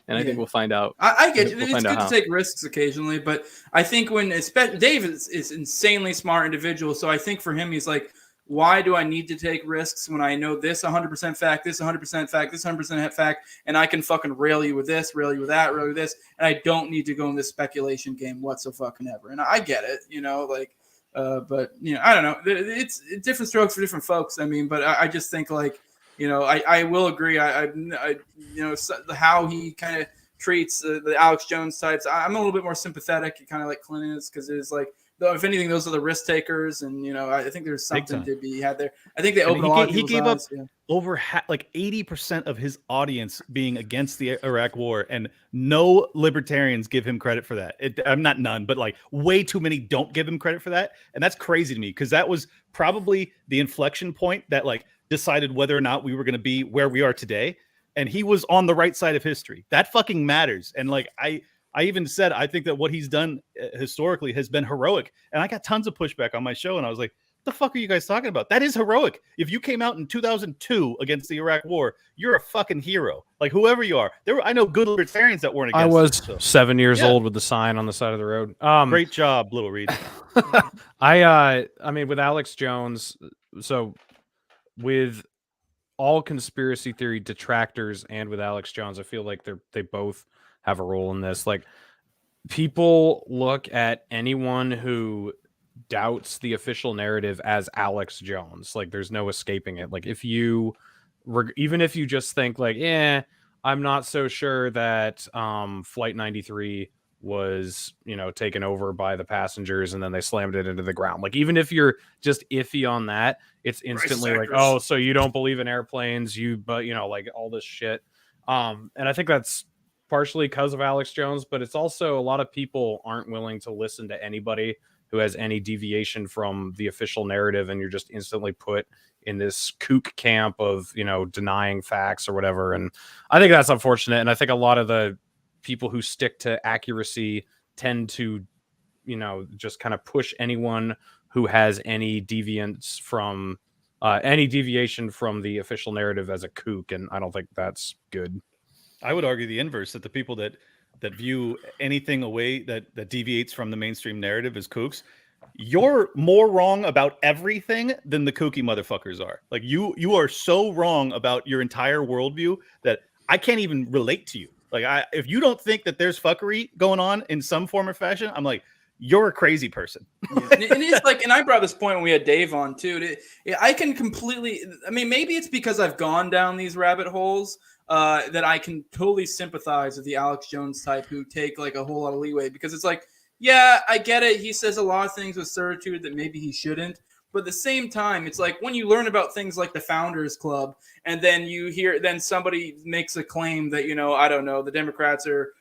And I think we'll find out. I get you. It's good to take risks occasionally, but I think Dave is insanely smart individual. So I think for him, he's like, why do I need to take risks when I know this 100% fact, this 100% fact, this 100% fact, and I can fucking rail you with this, rail you with that, rail you with this, and I don't need to go in this speculation game whatsoever. And I get it, but I don't know. It's different strokes for different folks. I mean, but I just think like, I will agree. How he kind of treats the Alex Jones types. I'm a little bit more sympathetic, kind of like Clint is, because it's like, if anything, those are the risk takers, and I think there's something to be had there. I think they opened a lot of people's eyes. He gave up over 80% of his audience being against the Iraq War, and no libertarians give him credit for that. I'm not none, but like way too many don't give him credit for that, and that's crazy to me, because that was probably the inflection point that like decided whether or not we were going to be where we are today. And he was on the right side of history. That fucking matters. And like, I even said, I think that what he's done historically has been heroic. And I got tons of pushback on my show. And I was like, the fuck are you guys talking about? That is heroic. If you came out in 2002 against the Iraq War, you're a fucking hero. Like whoever you are. I know good libertarians that weren't against I was it, so. 7 years old with the sign on the side of the road. Great job, Little Reed. I mean, with Alex Jones, so with all conspiracy theory detractors and with Alex Jones, I feel like they both have a role in this. Like, people look at anyone who doubts the official narrative as Alex Jones. Like, there's no escaping it. Like, even if you just think like, I'm not so sure that Flight 93 was, taken over by the passengers and then they slammed it into the ground. Like, even if you're just iffy on that, it's instantly like, oh, so you don't believe in airplanes, like all this shit. And I think that's partially because of Alex Jones, but it's also a lot of people aren't willing to listen to anybody who has any deviation from the official narrative, and you're just instantly put in this kook camp of, denying facts or whatever. And I think that's unfortunate. And I think a lot of the people who stick to accuracy tend to, just kind of push anyone who has any deviation from the official narrative as a kook. And I don't think that's good. I would argue the inverse, that the people that view anything away that deviates from the mainstream narrative as kooks, you're more wrong about everything than the kooky motherfuckers are. Like, you are so wrong about your entire worldview that I can't even relate to you. Like, if you don't think that there's fuckery going on in some form or fashion, I'm like, you're a crazy person. And it's like, and I brought this point when we had Dave on too. I can completely, I mean, maybe it's because I've gone down these rabbit holes that I can totally sympathize with the Alex Jones type who take like a whole lot of leeway, because it's like, yeah, I get it. He says a lot of things with certitude that maybe he shouldn't. But at the same time, it's like when you learn about things like the Founders Club, and then then somebody makes a claim that, I don't know, the Democrats are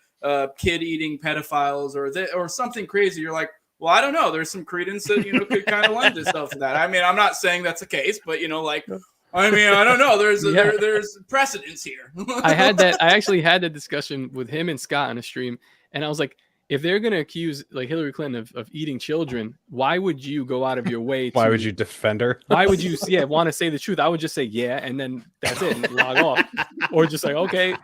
kid-eating pedophiles or something crazy. You're like, well, I don't know. There's some credence that, could kind of lend itself to that. I mean, I'm not saying that's the case, but, I mean, I don't know. There's precedence here. I actually had that discussion with him and Scott on a stream, and I was like, if they're going to accuse like Hillary Clinton of eating children, why would you go out of your way? Why would you defend her? Why would you, want to say the truth? I would just say, and then that's it, and log off. Or just like, okay,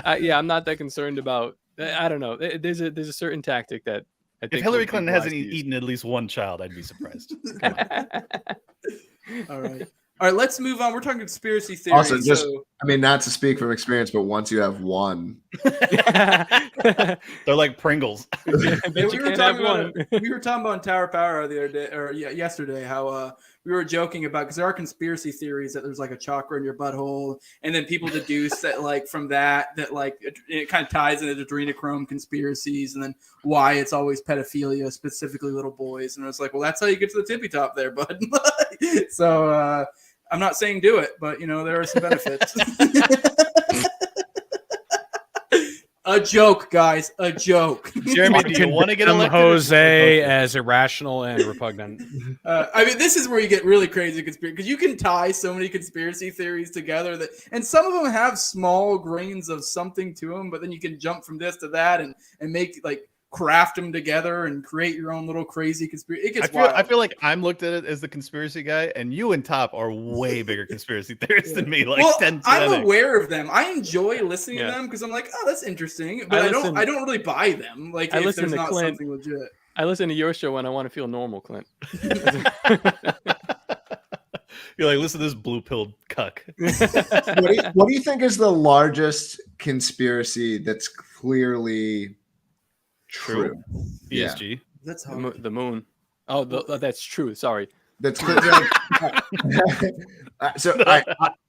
I'm not that concerned about, I don't know. There's a certain tactic that I think. If Hillary Clinton hasn't eaten at least one child, I'd be surprised. All right, let's move on. We're talking conspiracy theory. Also, not to speak from experience, but once you have one, they're like Pringles. We were talking about Tower Power the other day, or yesterday, how we were joking about, because there are conspiracy theories that there's like a chakra in your butthole, and then people deduce that like from that like it kind of ties into adrenochrome conspiracies, and then why it's always pedophilia, specifically little boys, and it's like, well, that's how you get to the tippy top there, bud. So I'm not saying do it, but there are some benefits. A joke, guys. A joke. Jeremy, do you want to get elected? Jose as irrational and repugnant. I mean, this is where you get really crazy conspiracy, because you can tie so many conspiracy theories together and some of them have small grains of something to them, but then you can jump from this to that and make like craft them together and create your own little crazy conspiracy. It gets wild. I feel like I'm looked at it as the conspiracy guy, and you and Top are way bigger conspiracy theorists than me. Like, 10 I'm aware of them. I enjoy listening to them because I'm like, oh, that's interesting. But I don't really buy them. Like, if there's not Clint, something legit. I listen to your show when I want to feel normal, Clint. You're like, listen to this blue-pilled cuck. What do you think is the largest conspiracy that's clearly true? ESG. Yeah. That's the moon. Oh, that's true. Sorry. That's so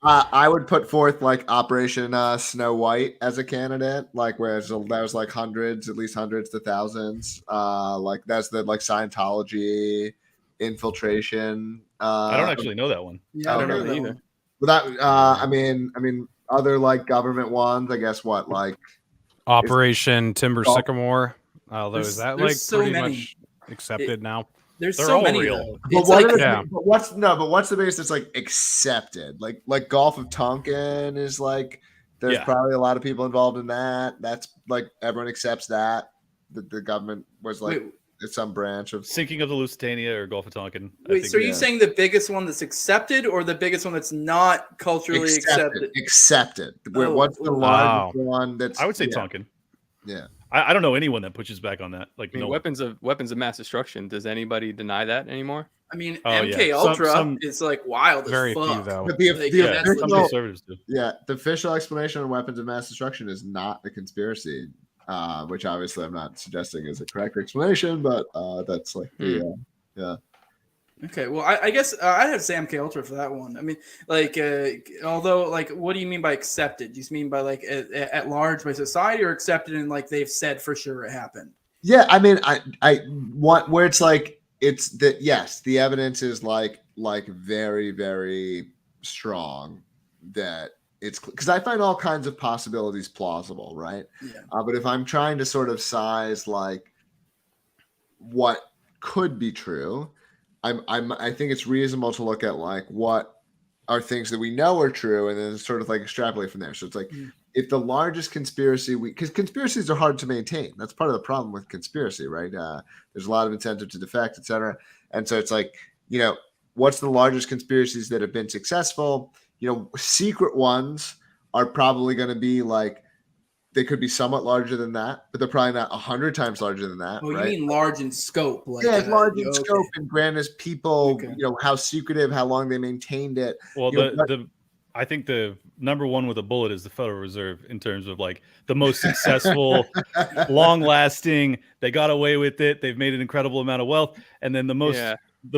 I would put forth like Operation Snow White as a candidate, like where that was like at least hundreds to thousands. Like that's the like Scientology infiltration. I don't actually know that one. Yeah, I don't know that either. But that, I mean, other like government ones, I guess. What like Operation Timber Sycamore? Although is that like so pretty many. much accepted now? They're so so many. real. But what's the base that's like accepted? Like Gulf of Tonkin is like there's probably a lot of people involved in that. That's like everyone accepts that. The government was like it's some branch of Sinking of the Lusitania or Gulf of Tonkin. Wait, so are you yeah. saying the biggest one that's accepted or the biggest one that's not culturally accepted? Accepted. Oh, What's the largest one that's? I would say yeah. Tonkin. Yeah. I don't know anyone that pushes back on that. Like, I mean, no. weapons of mass destruction. Does anybody deny that anymore? I mean, Oh, MK yeah. Ultra Some- is like wild Very as few fuck. though. But the Like, Yeah, that's some official, conservatives do. yeah, the official explanation on weapons of mass destruction is not a conspiracy, which obviously I'm not suggesting is a correct explanation, but that's like the Okay, well, I guess I'd have to say MK Ultra for that one. I mean, like, although, like, what do you mean by accepted? Do you mean by like at large by society, or accepted and like they've said for sure it happened? yeah. I mean, I want where it's like it's that yes, the evidence is like very very strong that it's because I find all kinds of possibilities plausible, right? Yeah. But if I'm trying to sort of size like what could be true, I think it's reasonable to look at like what are things that we know are true, and then sort of like extrapolate from there. So it's like if the largest conspiracy, because conspiracies are hard to maintain. That's part of the problem with conspiracy, right? There's a lot of incentive to defect, et cetera. And so it's like, what's the largest conspiracies that have been successful? Secret ones are probably going to be like, they could be somewhat larger than that, but they're probably not 100 times larger than that. Oh, right? you mean large in scope? Like, Yeah, it's large in okay. scope and grand as people, Okay. how secretive, how long they maintained it. Well, I think the number one with a bullet is the Federal Reserve in terms of like the most successful, long lasting. They got away with it. They've made an incredible amount of wealth. And then the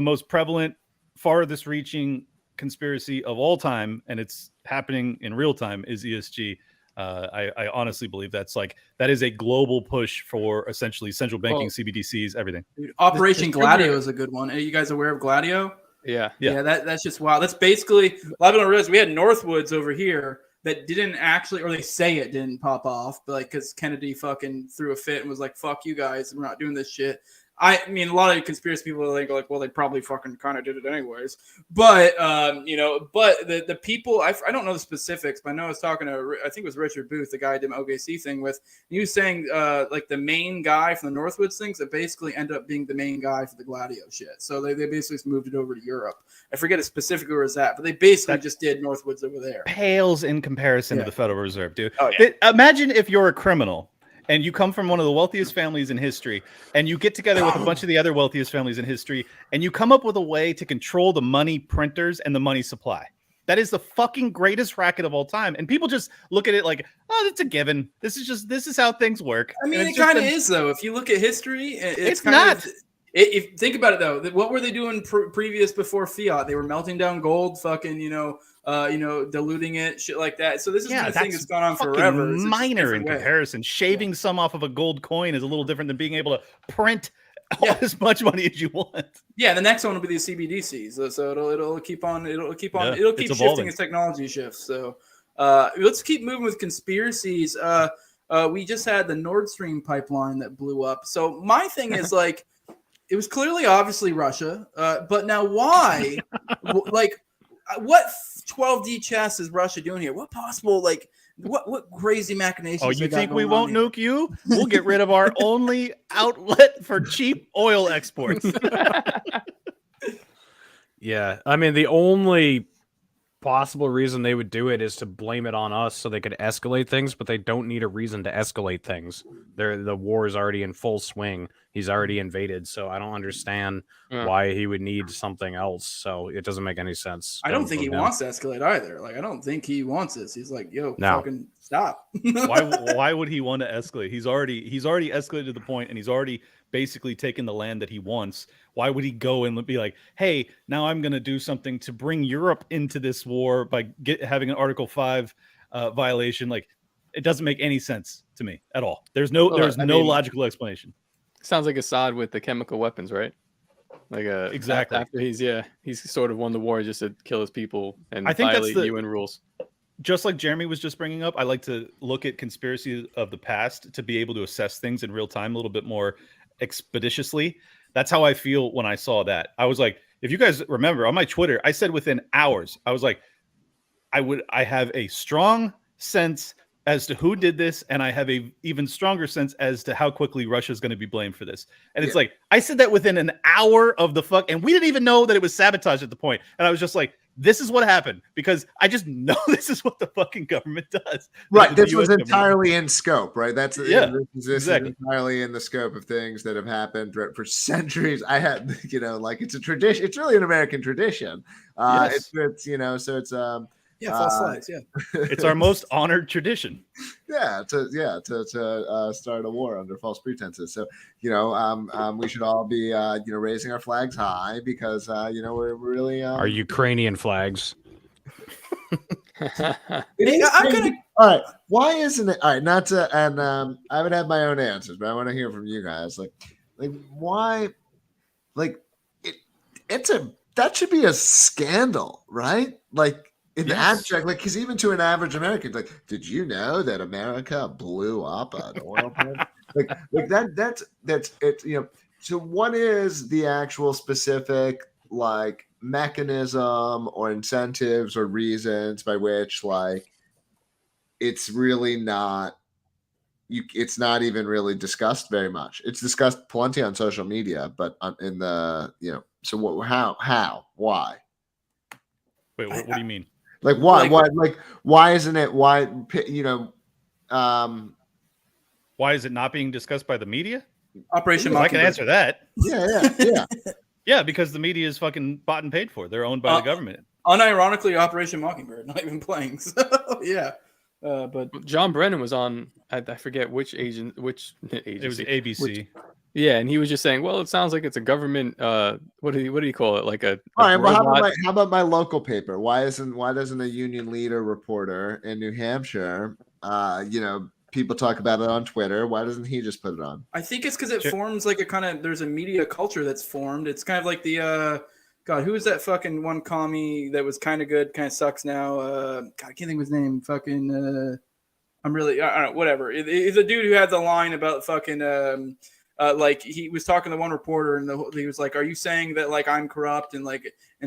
most prevalent, farthest reaching conspiracy of all time, and it's happening in real time, is ESG. I honestly believe that is a global push for essentially central banking, CBDCs, everything. Dude, Operation Gladio is a good one. Are you guys aware of Gladio? Yeah. That's just wild. That's basically a lot of people don't realize we had Northwoods over here that didn't actually, or they say it didn't pop off, but like because Kennedy fucking threw a fit and was like, "Fuck you guys, we're not doing this shit." I mean, a lot of conspiracy people think like, well, they probably fucking kind of did it anyways. But but the people, I don't know the specifics, but I know I was talking to, I think it was Richard Booth, the guy I did my OKC thing with. He was saying like the main guy from the Northwoods things that basically ended up being the main guy for the Gladio shit. So they basically just moved it over to Europe. I forget it specifically where it's at, but they basically just did Northwoods over there. Pales in comparison to the Federal Reserve, dude. Oh, yeah. Imagine if you're a criminal and you come from one of the wealthiest families in history, and you get together with a bunch of the other wealthiest families in history, and you come up with a way to control the money printers and the money supply. That is the fucking greatest racket of all time. And people just look at it like, oh, that's a given. This is how things work. I mean, it kind of is, though. If you look at history, it's not. If think about it, though, what were they doing previous before fiat? They were melting down gold, fucking, diluting it, shit like that. So this is the thing that's gone on forever. It's minor in comparison. Shaving some off of a gold coin is a little different than being able to print as much money as you want. Yeah, the next one will be the CBDCs. So it'll keep on shifting evolving. as technology shifts. So let's keep moving with conspiracies. We just had the Nord Stream pipeline that blew up. So my thing is like, it was clearly obviously Russia, but now why? Like, what 12D chess is Russia doing here? What possible, like, what crazy machinations? Oh, you think we won't nuke you? We'll get rid of our only outlet for cheap oil exports. Yeah, I mean, the only possible reason they would do it is to blame it on us so they could escalate things, but they don't need a reason to escalate things. The war is already in full swing. He's already invaded, so I don't understand why he would need something else. So it doesn't make any sense. I don't think he wants to escalate either. Like, I don't think he wants this. He's like, yo, No. fucking stop. Why would he want to escalate? He's already escalated to the point, and he's already basically taken the land that he wants. Why would he go and be like, hey, now I'm going to do something to bring Europe into this war by having an Article 5 violation? Like, it doesn't make any sense to me at all. There's no logical explanation. Sounds like Assad with the chemical weapons, right? Like exactly. After he's sort of won the war just to kill his people and I think violate that's UN rules. Just like Jeremy was just bringing up, I like to look at conspiracies of the past to be able to assess things in real time a little bit more expeditiously. That's how I feel when I saw that. I was like, if you guys remember on my Twitter, I said within hours, I was like, I have a strong sense as to who did this, and I have a even stronger sense as to how quickly Russia is going to be blamed for this. And it's like, I said that within an hour of the fuck, and we didn't even know that it was sabotage at the point. And I was just like, this is what happened, because I just know this is what the fucking government does. Right. This was entirely in scope, right? That's this exactly. is entirely in the scope of things that have happened for centuries. I had, like it's a tradition. It's really an American tradition. Yes. It's so it's false flags. Yeah, it's our most honored tradition. To start a war under false pretenses. So we should all be raising our flags high because we're really Our Ukrainian flags. All right. Why isn't it? All right. Not to, and I would have my own answers, but I want to hear from you guys. Like why? Like that should be a scandal, right? Like. In the abstract, like, because even to an average American, like, did you know that America blew up an oil plant? like that's it. So what is the actual specific like mechanism or incentives or reasons by which like it's really not it's not even really discussed very much. It's discussed plenty on social media, but in the so what? How? Why? Wait, what do you mean? Like why? Why isn't it? Why why is it not being discussed by the media? Operation I can answer that. Yeah. Yeah, because the media is fucking bought and paid for. They're owned by the government. Unironically, Operation Mockingbird, not even playing. So yeah, but John Brennan was on. I forget which agency. It was ABC. Yeah, and he was just saying, well, it sounds like it's a government. What do you call it? Like a. All right. Well, how about my local paper? Why doesn't a Union Leader reporter in New Hampshire? People talk about it on Twitter. Why doesn't he just put it on? I think it's because it forms like a kind of. There's a media culture that's formed. It's kind of like the God, who is that fucking one commie that was kind of good, kind of sucks now? God, I can't think of his name. Fucking. I'm really. I don't know. Whatever. He's a dude who had the line about fucking. Like he was talking to one reporter and he was like, are you saying that like I'm corrupt and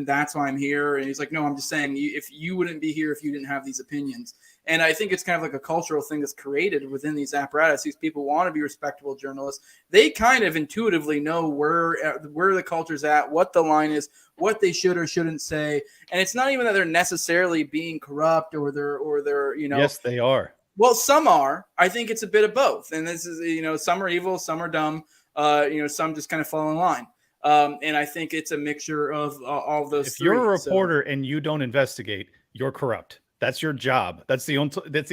that's why I'm here? And he's like, no, I'm just saying if you wouldn't be here if you didn't have these opinions. And I think it's kind of like a cultural thing that's created within these apparatus. These people want to be respectable journalists. They kind of intuitively know where the culture's at, what the line is, what they should or shouldn't say. And it's not even that they're necessarily being corrupt or they're Yes, they are. Well, some are. I think it's a bit of both. And this is, some are evil, some are dumb, some just kind of fall in line. And I think it's a mixture of all of those. If you're a reporter and you don't investigate, you're corrupt. That's your job. That's the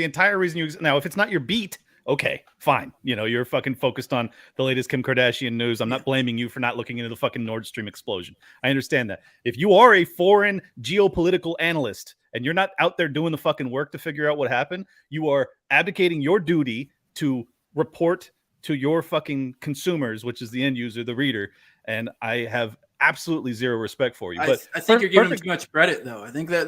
entire reason now, if it's not your beat, okay, fine. You're fucking focused on the latest Kim Kardashian news. I'm not blaming you for not looking into the fucking Nord Stream explosion. I understand that. If you are a foreign geopolitical analyst and you're not out there doing the fucking work to figure out what happened, you are abdicating your duty to report to your fucking consumers, which is the end user, the reader. And I have absolutely zero respect for you. But I think you're giving them too much credit, though. I think you're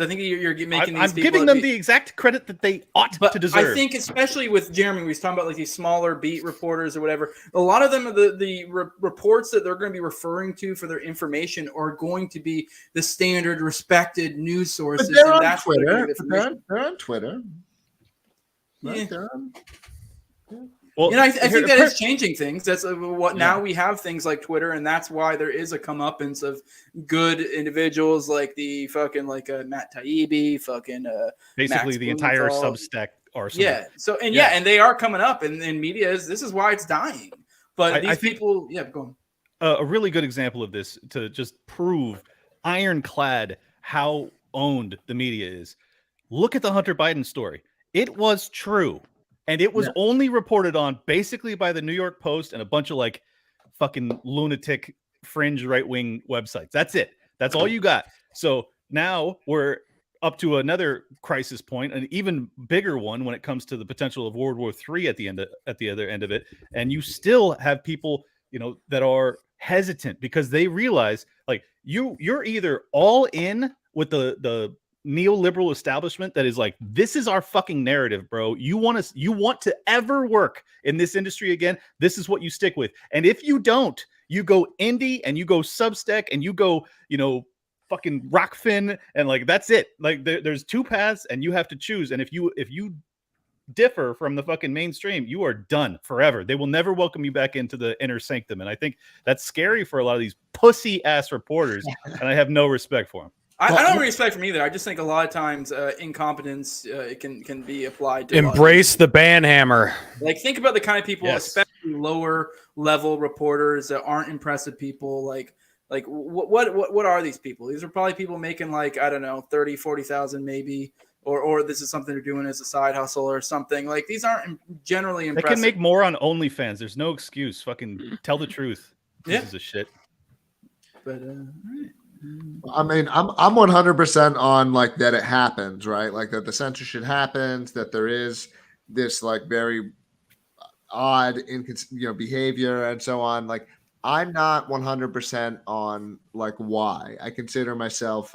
making these. I'm giving them the exact credit that they ought to deserve. I think, especially with Jeremy, we was talking about like these smaller beat reporters or whatever. A lot of them, the reports that they're going to be referring to for their information are going to be the standard, respected news sources. But they're on Twitter. They're on Twitter. Yeah. Well, I think that is changing things. That's now we have things like Twitter, and that's why there is a comeuppance of good individuals like the fucking Matt Taibbi, fucking basically Max the entire Substack arsenal. Yeah. So and they are coming up, and media this is why it's dying. But these people, go on. A really good example of this to just prove ironclad how owned the media is. Look at the Hunter Biden story. It was true. And it was only reported on basically by the New York Post and a bunch of fucking lunatic fringe right-wing websites. That's it. That's all you got. So now we're up to another crisis point, an even bigger one when it comes to the potential of World War III at the other end of it. And you still have people, that are hesitant because they realize you're either all in with the neoliberal establishment that is like, this is our fucking narrative, bro. You want to ever work in this industry again, this is what you stick with. And if you don't, you go indie and you go Substack and you go, fucking Rockfin, and that's it. There's two paths and you have to choose. And if you differ from the fucking mainstream, you are done forever. They will never welcome you back into the inner sanctum. And I think that's scary for a lot of these pussy ass reporters. And I have no respect for them. I don't respect from either. I just think a lot of times incompetence it can be applied to Embrace the banhammer. Like, think about the kind of people, Yes. especially lower level reporters that aren't impressive people. Like what are these people? These are probably people making like, I don't know, 30, 40,000 maybe, or this is something they're doing as a side hustle or something. Like, these aren't generally They impressive. can make more on OnlyFans. There's no excuse. Fucking tell the truth. Yeah. Pieces of shit. But all right. I mean, I'm 100% on like that it happens, right? Like that the censorship happens, that there is this like very odd behavior and so on. Like, I'm not 100% on like why. I consider myself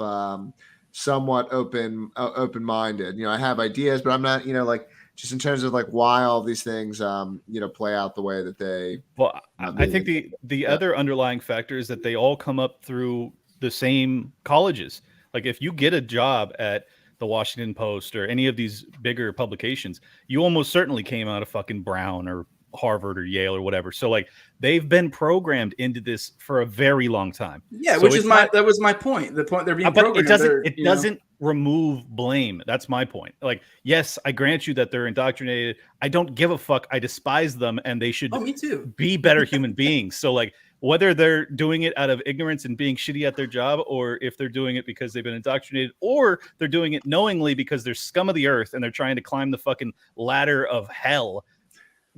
somewhat open-minded. You know, I have ideas, but I'm not, like just in terms of like why all these things play out the way that they. Well, I think the other underlying factor is that they all come up through the same colleges. Like, if you get a job at the Washington Post or any of these bigger publications, you almost certainly came out of fucking Brown or Harvard or Yale or whatever. So like, they've been programmed into this for a very long time. Yeah, So which is that was my point. The point they're being but programmed. it doesn't remove blame. That's my point. Like, yes, I grant you that they're indoctrinated. I don't give a fuck. I despise them, and they should me too. be better human beings. So like, whether they're doing it out of ignorance and being shitty at their job, or if they're doing it because they've been indoctrinated, or they're doing it knowingly because they're scum of the earth and they're trying to climb the fucking ladder of hell,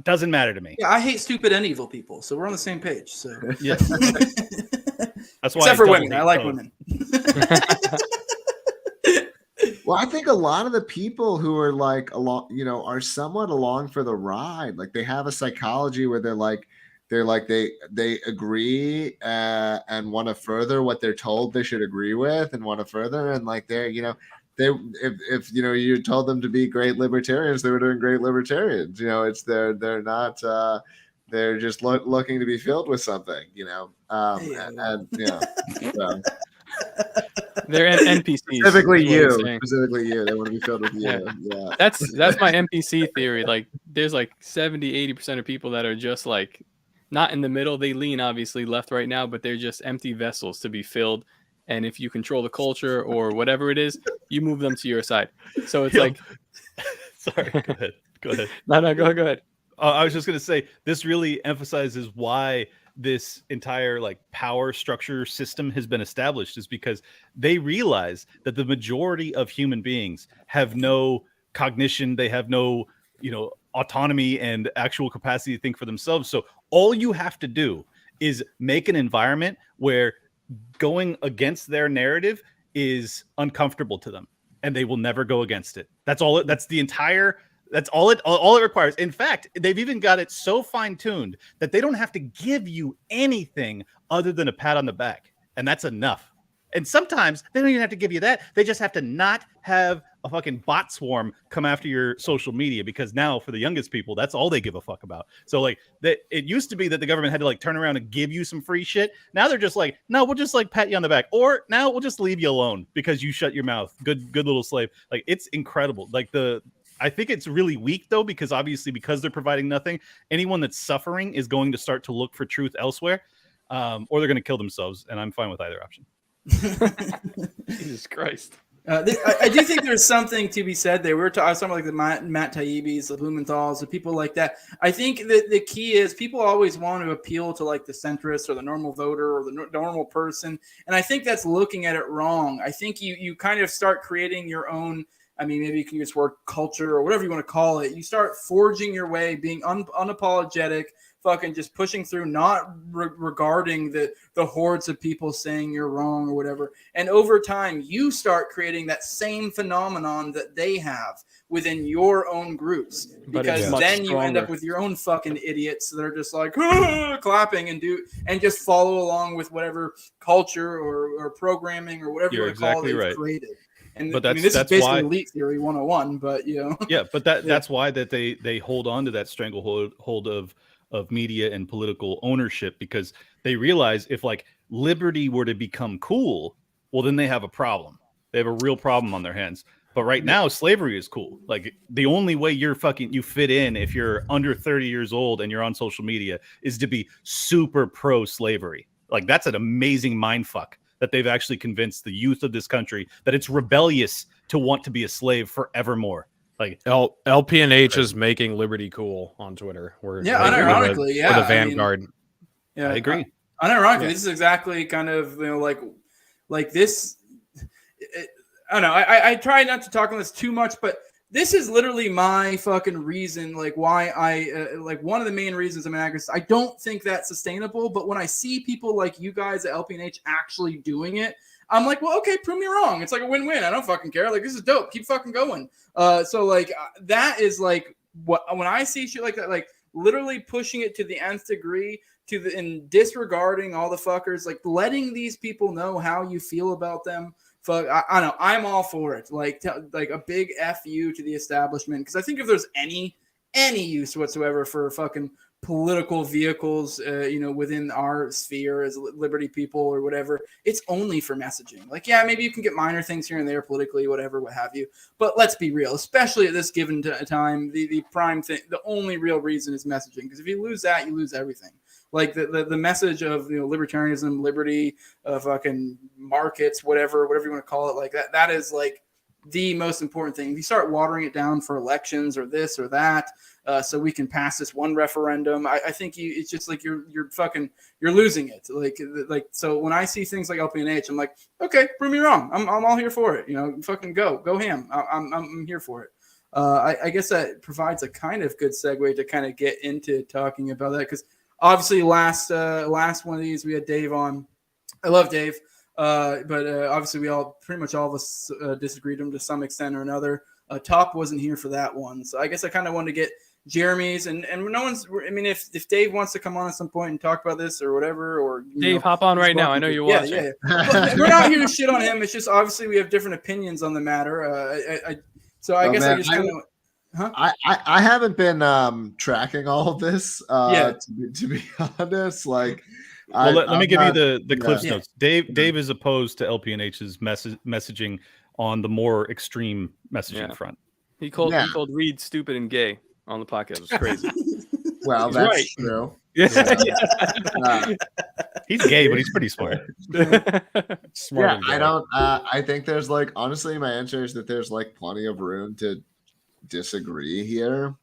doesn't matter to me. Yeah, I hate stupid and evil people, so we're on the same page. So yes, that's why. Except for women, I like women. Well, I think a lot of the people who are like along, are somewhat along for the ride. Like, they have a psychology where they agree and want to further what they're told they should agree with and want to further, and like they're if you told them to be great libertarians, they were doing great libertarians. It's they're not they're just looking to be filled with something. And They're NPCs. Specifically you. They want to be filled with you. Yeah. That's my NPC theory. Like, there's like 70-80% of people that are just like not in the middle. They lean obviously left right now, but they're just empty vessels to be filled. And if you control the culture or whatever it is, you move them to your side. So it's like, sorry, go ahead. No, go ahead. I was just going to say, this really emphasizes why this entire like power structure system has been established, is because they realize that the majority of human beings have no cognition. They have no, autonomy and actual capacity to think for themselves. So all you have to do is make an environment where going against their narrative is uncomfortable to them, and they will never go against it. That's all it requires. In fact, they've even got it so fine-tuned that they don't have to give you anything other than a pat on the back, and that's enough. And sometimes they don't even have to give you that. They just have to not have a fucking bot swarm come after your social media, because now for the youngest people, that's all they give a fuck about. So like, it used to be that the government had to like turn around and give you some free shit. Now they're just like, no, we'll just like pat you on the back, or now we'll just leave you alone because you shut your mouth. Good little slave. Like, it's incredible. Like, I think it's really weak though, because obviously because they're providing nothing, anyone that's suffering is going to start to look for truth elsewhere, or they're going to kill themselves. And I'm fine with either option. Jesus Christ. I do think there's something to be said there. I was talking about like the Matt Taibbis, the Blumenthals, the people like that. I think that the key is people always want to appeal to like the centrist or the normal voter or the normal person. And I think that's looking at it wrong. I think you kind of start creating your own, I mean, maybe you can use the word culture or whatever you want to call it. You start forging your way, being unapologetic, fucking just pushing through, not regarding the hordes of people saying you're wrong or whatever. And over time, you start creating that same phenomenon that they have within your own groups. Because then you end up with your own fucking idiots that are just like clapping and just follow along with whatever culture or programming or whatever you want to call it they've created. And but this is basically why, elite theory 101, but yeah, but that's why that they hold on to that stranglehold of media and political ownership, because they realize if like liberty were to become cool, well, then they have a problem. They have a real problem on their hands. But right now, slavery is cool. Like the only way you fit in if you're under 30 years old and you're on social media is to be super pro-slavery. Like that's an amazing mindfuck that they've actually convinced the youth of this country that it's rebellious to want to be a slave forevermore. Like LPNH is making liberty cool on Twitter. Unironically, we're the vanguard. Yeah, I agree. Unironically, this is exactly kind of like this. I don't know. I try not to talk on this too much, but this is literally my fucking reason, like why I like one of the main reasons I'm an activist. I don't think that's sustainable, but when I see people like you guys at LPNH actually doing it, I'm like, well, okay, prove me wrong. It's like a win-win. I don't fucking care. Like this is dope. Keep fucking going. So like that is like what when I see shit like that, like literally pushing it to the nth degree and disregarding all the fuckers, like letting these people know how you feel about them. Fuck, I know. I'm all for it. Like a big fu to the establishment, because I think if there's any use whatsoever for fucking political vehicles, within our sphere as liberty people or whatever, it's only for messaging. Like, yeah, maybe you can get minor things here and there politically, whatever, what have you. But let's be real, especially at this given time, the prime thing, the only real reason is messaging. Because if you lose that, you lose everything. Like the message of libertarianism, liberty, fucking markets, whatever you want to call it, like that is like the most important thing. If you start watering it down for elections or this or that, so we can pass this one referendum, I think it's just like you're losing it. Like so when I see things like LPNH, I'm like, okay, prove me wrong. I'm all here for it. Fucking go ham. I'm here for it. I guess that provides a kind of good segue to kind of get into talking about that, because obviously last one of these we had Dave on. I love Dave, but obviously pretty much all of us disagreed with him to some extent or another. Top wasn't here for that one, so I guess I kind of wanted to get Jeremy's and no one's. I mean, if Dave wants to come on at some point and talk about this or whatever, or Dave, hop on right now. I know you're watching. Yeah. We're not here to shit on him. It's just obviously we have different opinions on the matter. So I guess I just kind of. Huh? I haven't been tracking all of this. To be honest, like, let me give you the Cliff's notes. Dave is opposed to LPNH's messaging on the more extreme messaging front. He called Reed stupid and gay on the podcast. It was crazy. Well, he's that's right. True. He's gay, but he's pretty smart. Smart. I don't. I think there's like, honestly, my answer is that there's like plenty of room to disagree here,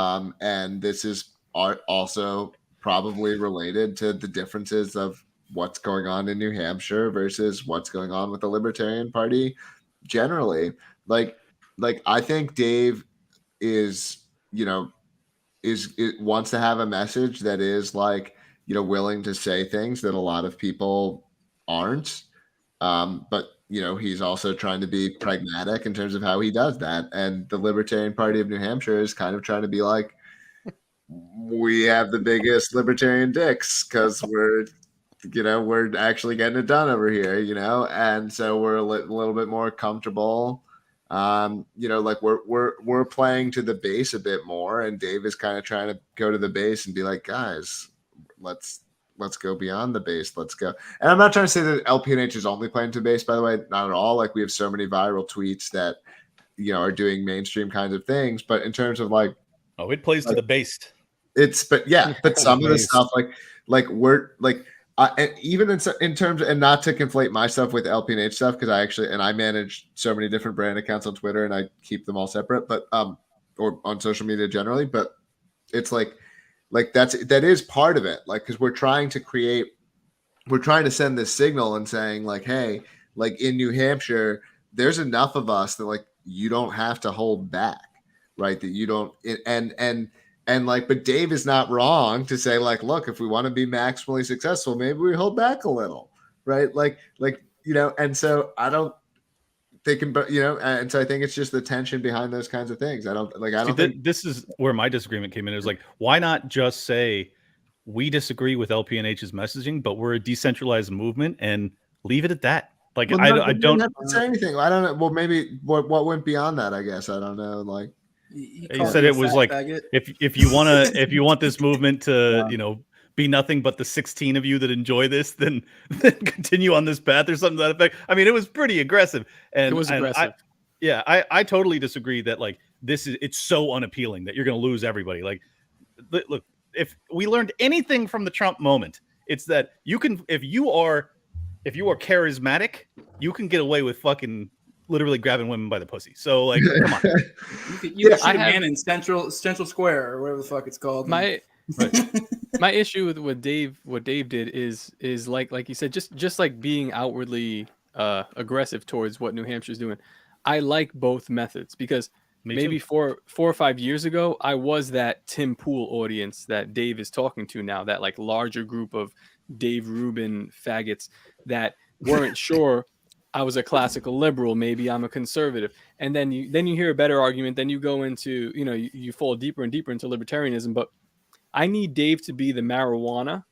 and this is also probably related to the differences of what's going on in New Hampshire versus what's going on with the Libertarian Party generally. Like I think Dave wants to have a message that is like, willing to say things that a lot of people aren't, but he's also trying to be pragmatic in terms of how he does that. And the Libertarian Party of New Hampshire is kind of trying to be like, we have the biggest libertarian dicks because we're actually getting it done over here, and so we're a little bit more comfortable. Like we're playing to the base a bit more, and Dave is kind of trying to go to the base and be like, guys, let's go beyond the base. Let's go. And I'm not trying to say that LPNH is only playing to base, by the way, not at all. Like we have so many viral tweets that, are doing mainstream kinds of things. But in terms of like, it plays to the base. But some of the stuff like we're like, and even in terms of, and not to conflate my stuff with LPNH stuff, because I manage so many different brand accounts on Twitter and I keep them all separate, but or on social media generally. But it's like that is part of it, like, because we're trying to send this signal and saying like, hey, like in New Hampshire, there's enough of us that like you don't have to hold back, right? That you don't, and like, but Dave is not wrong to say like, look, if we want to be maximally successful, maybe we hold back a little, right? Like and so I don't think, and so I think it's just the tension behind those kinds of things. I don't think this is where my disagreement came in. It was like, why not just say we disagree with LPNH's messaging, but we're a decentralized movement and leave it at that? Like, I don't have to say anything. I don't know. Well, maybe what went beyond that, I guess. I don't know. Like, he said it was like, if you want this movement to, be nothing but the 16 of you that enjoy this, then continue on this path or something to that effect. I mean, it was pretty aggressive. And it was aggressive. Yeah, I totally disagree that like it's so unappealing that you're going to lose everybody. Like, look, if we learned anything from the Trump moment, it's that you can, if you are charismatic, you can get away with fucking literally grabbing women by the pussy. So like, come on. You could shoot a man in Central Square or whatever the fuck it's called. My issue with what Dave did is like you said, just like being outwardly aggressive towards what New Hampshire's doing. I like both methods because maybe 4 or 5 years ago, I was that Tim Pool audience that Dave is talking to now, that like larger group of Dave Rubin faggots that weren't sure I was a classical liberal, maybe I'm a conservative. And then you hear a better argument, then you go into, you fall deeper and deeper into libertarianism. But I need Dave to be the marijuana,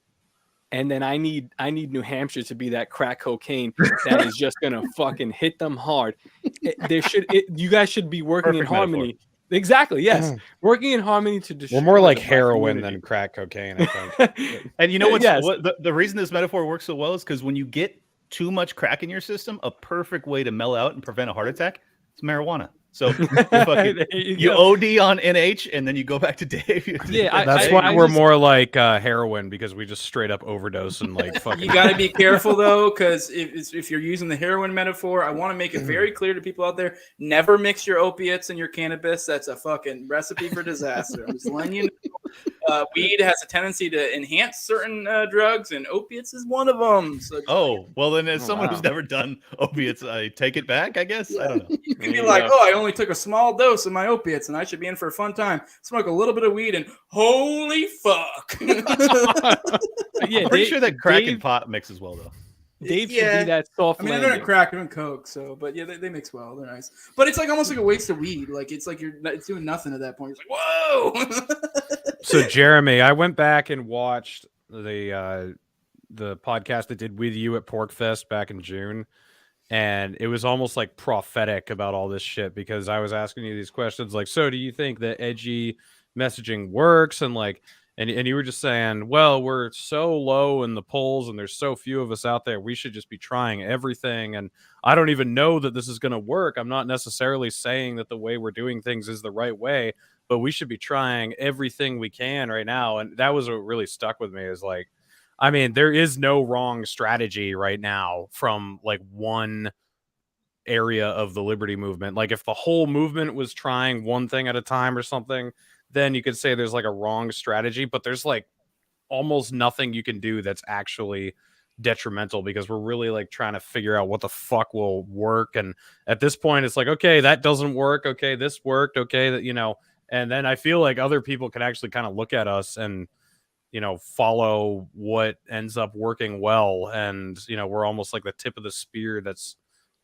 and then I need New Hampshire to be that crack cocaine that is just gonna fucking hit them hard. You guys should be working in harmony. Metaphor. Exactly. Yes, working in harmony to destroy. We're more like heroin than crack cocaine, I think. And you know what? The reason this metaphor works so well is because when you get too much crack in your system, a perfect way to mellow out and prevent a heart attack is marijuana. So you OD on NH and then you go back to Dave. That's why we're more like heroin, because we just straight up overdose and like fucking. You got to be careful though, because if you're using the heroin metaphor, I want to make it very clear to people out there: never mix your opiates and your cannabis. That's a fucking recipe for disaster. I'm just letting you know. Weed has a tendency to enhance certain drugs, and opiates is one of them. So well then, as someone who's never done opiates, I take it back. I guess I don't know. You can be like, I only took a small dose of my opiates and I should be in for a fun time. Smoke a little bit of weed and holy fuck. I'm pretty sure that crack and pot mixes well though. Dave should be that soft. I mean, they're not crack, they're in coke, so but yeah, they mix well. They're nice, but it's like almost like a waste of weed. Like it's like it's doing nothing at that point. It's like whoa. So Jeremy, I went back and watched the podcast I did with you at Porkfest back in June. And it was almost like prophetic about all this shit, because I was asking you these questions like, so do you think that edgy messaging works? And like, and you were just saying, well, we're so low in the polls and there's so few of us out there. We should just be trying everything. And I don't even know that this is going to work. I'm not necessarily saying that the way we're doing things is the right way, but we should be trying everything we can right now. And that was what really stuck with me, is like, I mean, there is no wrong strategy right now from like one area of the liberty movement. Like if the whole movement was trying one thing at a time or something, then you could say there's like a wrong strategy, but there's like almost nothing you can do that's actually detrimental, because we're really like trying to figure out what the fuck will work. And at this point, it's like, okay, that doesn't work. Okay, this worked. Okay, that, and then I feel like other people can actually kind of look at us and, follow what ends up working well. And, we're almost like the tip of the spear that's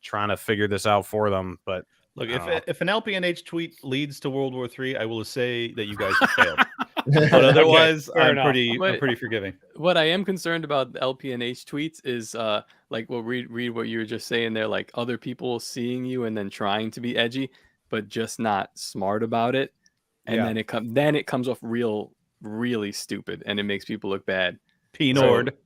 trying to figure this out for them. But look, if an LPNH tweet leads to World War III, I will say that you guys have failed. But otherwise, I'm pretty forgiving. What I am concerned about the LPNH tweets is like, well, read what you were just saying there, like other people seeing you and then trying to be edgy, but just not smart about it. And then it comes off really stupid, and it makes people look bad. Pinord.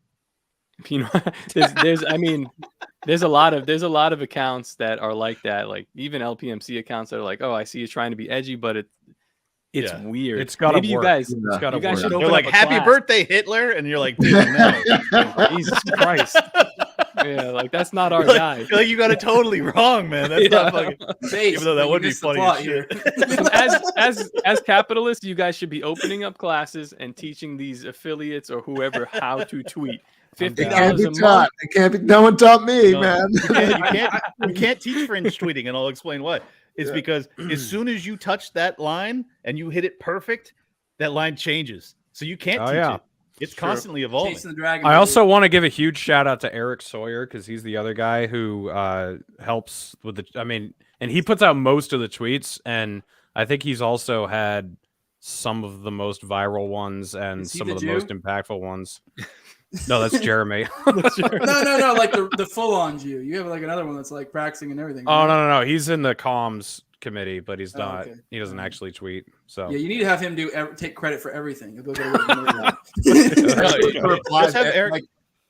There's a lot of accounts that are like that, like even LPMC accounts that are like, oh, I see you trying to be edgy, but it's weird. It's gotta work. You guys should open They're like, happy birthday, Hitler, and you're like, dude, no. Jesus Christ. Yeah, like that's not our guy. I feel like you got it totally wrong, man. That's not fucking. Even though that would be funny as shit. As capitalists, you guys should be opening up classes and teaching these affiliates or whoever how to tweet. $50 a month. It can't be. No one taught me, man. You can't teach fringe tweeting, and I'll explain why. It's because as soon as you touch that line and you hit it perfect, that line changes. So you can't teach it. It's constantly evolving. I also want to give a huge shout out to Eric Sawyer, because he's the other guy who helps with and he puts out most of the tweets, and I think he's also had some of the most viral ones and some of the most impactful ones. No, that's Jeremy. No, like the full-on Jew. You have like another one that's like practicing and everything. Oh, no. He's in the comms committee, but he's not. Okay. He doesn't actually tweet. So yeah, you need to have him take credit for everything.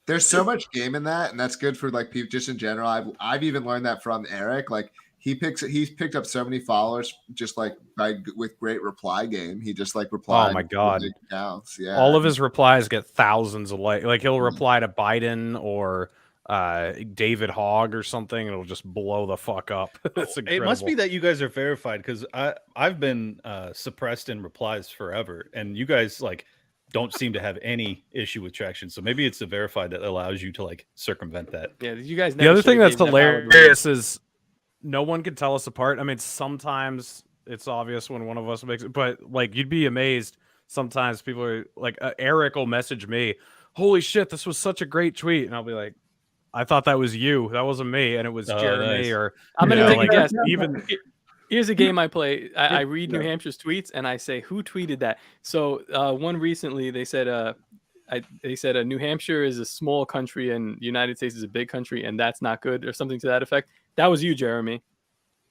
There's so much game in that, and that's good for like people just in general. I've even learned that from Eric. Like he's picked up so many followers just like with great reply game. He just like replied. Oh my God. Accounts. Yeah. All of his replies get thousands of likes. Like he'll reply to Biden or David Hogg or something. It'll just blow the fuck up. It's incredible. It must be that you guys are verified because I've been suppressed in replies forever, and you guys like don't seem to have any issue with traction. So maybe it's the verified that allows you to like circumvent that. Yeah, you guys. The other thing that's hilarious is no one can tell us apart. I mean, sometimes it's obvious when one of us makes it, but like you'd be amazed. Sometimes people are like, Eric will message me, "Holy shit, this was such a great tweet," and I'll be like, "I thought that was you. That wasn't me," and it was Jeremy. Nice. Or I'm gonna take a guess. Even here's a game I play. I read New Hampshire's tweets and I say, "Who tweeted that?" So one recently they said, New Hampshire is a small country and United States is a big country, and that's not good, or something to that effect. That was you, Jeremy.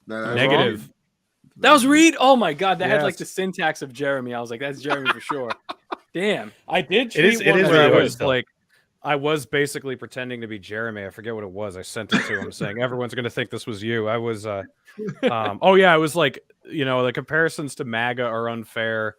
Negative. Wrong. That was Reed. Oh my God, that had like the syntax of Jeremy. I was like, that's Jeremy for sure. Damn. I did tweet one where I was like, I was basically pretending to be Jeremy. I forget what it was. I sent it to him saying, everyone's going to think this was you. I was, it was like, the comparisons to MAGA are unfair.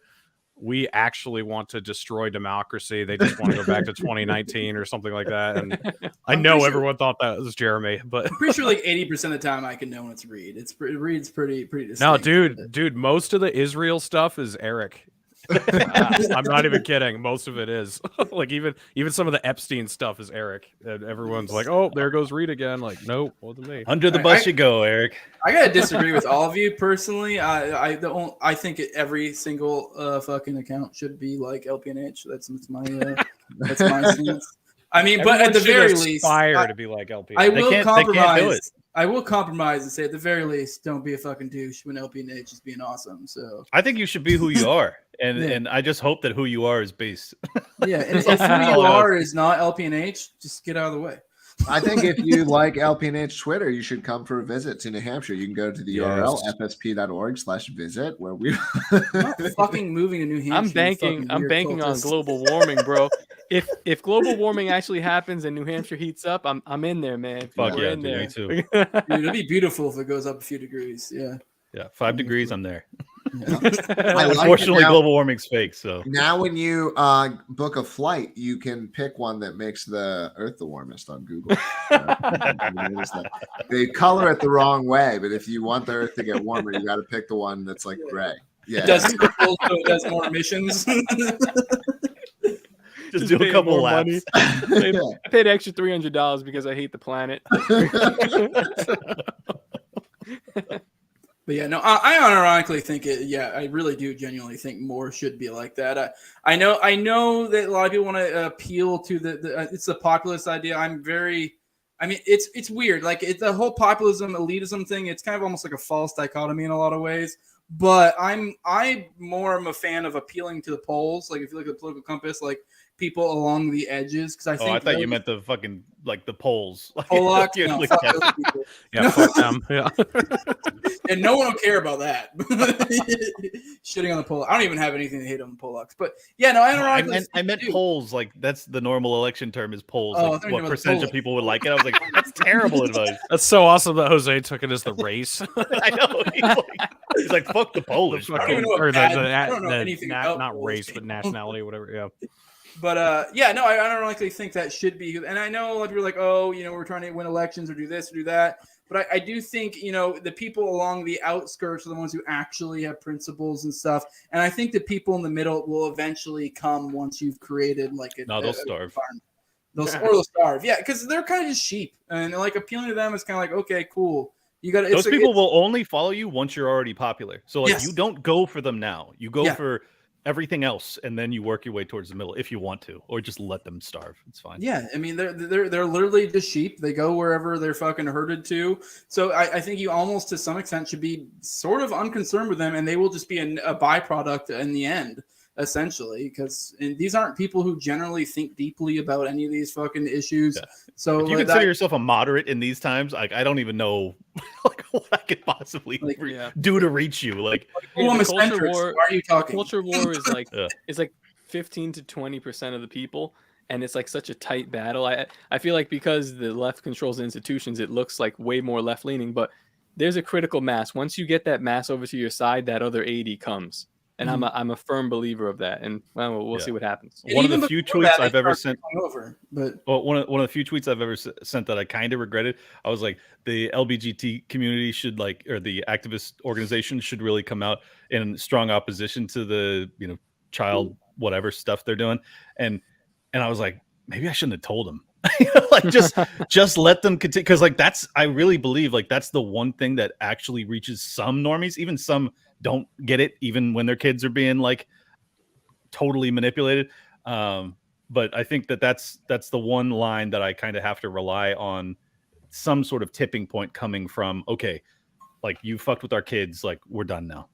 We actually want to destroy democracy. They just want to go back to 2019 or something like that. And I know everyone thought that was Jeremy, but I'm pretty sure like 80% of the time I can know when it's Reed. Reed's pretty distinct. No, dude, most of the Israel stuff is Eric. I'm not even kidding. Most of it is like even some of the Epstein stuff is Eric, and everyone's like, "Oh, there goes Reed again." Like, nope, wasn't me. Under the bus you go, Eric. I gotta disagree with all of you personally. I think every single fucking account should be like LPNH. That's my stance. I mean, but at the very least, aspire to be like LPNH. I will compromise. I will compromise and say at the very least, don't be a fucking douche when LPNH is being awesome. So I think you should be who you are, and I just hope that who you are is based. Yeah, and if who you are is not LPNH, just get out of the way. I think if you like LPNH Twitter, you should come for a visit to New Hampshire. You can go to the URL fsp.org/visit where we I'm not fucking moving to New Hampshire. I'm banking on global warming, bro. If global warming actually happens and New Hampshire heats up, I'm in there, man. Fuck We're yeah, in there. me too. Dude, it'd be beautiful if it goes up a few degrees. Yeah, 5 degrees, I'm there. Yeah. Unfortunately, global warming's fake. So now, when you book a flight, you can pick one that makes the Earth the warmest on Google. They color it the wrong way, but if you want the Earth to get warmer, you got to pick the one that's like gray. Yeah, it does more emissions. Just do a couple laps. I paid extra $300 because I hate the planet. But yeah, no, I unironically think it. Yeah, I really do genuinely think more should be like that. I know that a lot of people want to appeal to the it's the populist idea. It's weird. Like it's the whole populism elitism thing. It's kind of almost like a false dichotomy in a lot of ways. But I more am a fan of appealing to the polls. Like if you look at the political compass, like people along the edges, because I think. I thought you meant the fucking like the polls. Polacks, yeah, fuck those people. Yeah, fuck them. Yeah. And no one will care about that. Shitting on the Polacks. I don't even have anything to hate on the Polacks. But yeah, no, I meant polls. Like that's the normal election term is polls. Oh, like, what percentage of people would like it? I was like, that's terrible advice. That's so awesome that Jose took it as the race. I know. He's like fuck the Polish. I don't even know I don't know anything about not race, but nationality, whatever. Yeah. But I don't likely think that should be. And I know a lot of people are like, oh, we're trying to win elections or do this or do that. But I do think, the people along the outskirts are the ones who actually have principles and stuff. And I think the people in the middle will eventually come once you've created they'll starve. They'll starve. Yeah, because they're kind of just sheep. And like appealing to them is kind of like, okay, cool. Those people will only follow you once you're already popular. So you don't go for them now. You go for everything else, and then you work your way towards the middle if you want to, or just let them starve. It's fine. Yeah, I mean they're literally just sheep. They go wherever they're fucking herded to. So I think you almost to some extent should be sort of unconcerned with them, and they will just be a byproduct in the end, essentially, because these aren't people who generally think deeply about any of these fucking issues. Yeah. So if you consider yourself a moderate in these times, like I don't even know what I could possibly do to reach you. Like, culture war, why are you talking? Culture war is like it's like 15 to 20% of the people, and it's like such a tight battle. I feel like because the left controls the institutions, it looks like way more left leaning, but there's a critical mass. Once you get that mass over to your side, that other 80 comes. And I'm a firm believer of that. And well, we'll see what happens. One of the few tweets I've ever sent over, but one of the few tweets I've ever sent that I kind of regretted. I was like, the LGBT community should or the activist organization should really come out in strong opposition to the child whatever stuff they're doing, and I was like, maybe I shouldn't have told them. Like just let them continue, because like I really believe like that's the one thing that actually reaches some normies. Even some don't get it, even when their kids are being like totally manipulated. But I think that's the one line that I kind of have to rely on some sort of tipping point coming from, okay, like you fucked with our kids, like we're done now.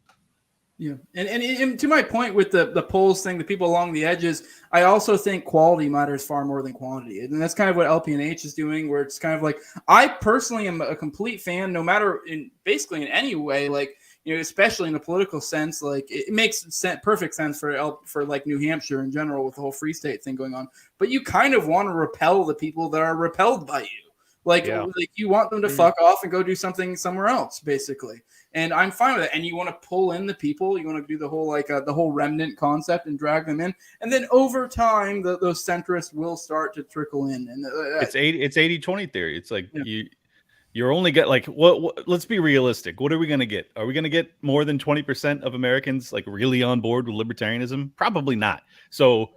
Yeah, and to my point with the polls thing, the people along the edges, I also think quality matters far more than quantity, and that's kind of what LPNH is doing, where it's kind of like, I personally am a complete fan, no matter basically in any way, like especially in the political sense, like it makes perfect sense for like New Hampshire in general with the whole free state thing going on, but you kind of want to repel the people that are repelled by you. Like you want them to fuck off and go do something somewhere else, basically. And I'm fine with it. And you want to pull in the people. You want to do the whole the whole remnant concept and drag them in. And then over time, those centrists will start to trickle in. And it's 80-20 theory. It's like you're only get like what? Let's be realistic. What are we going to get? Are we going to get more than 20% of Americans like really on board with libertarianism? Probably not. So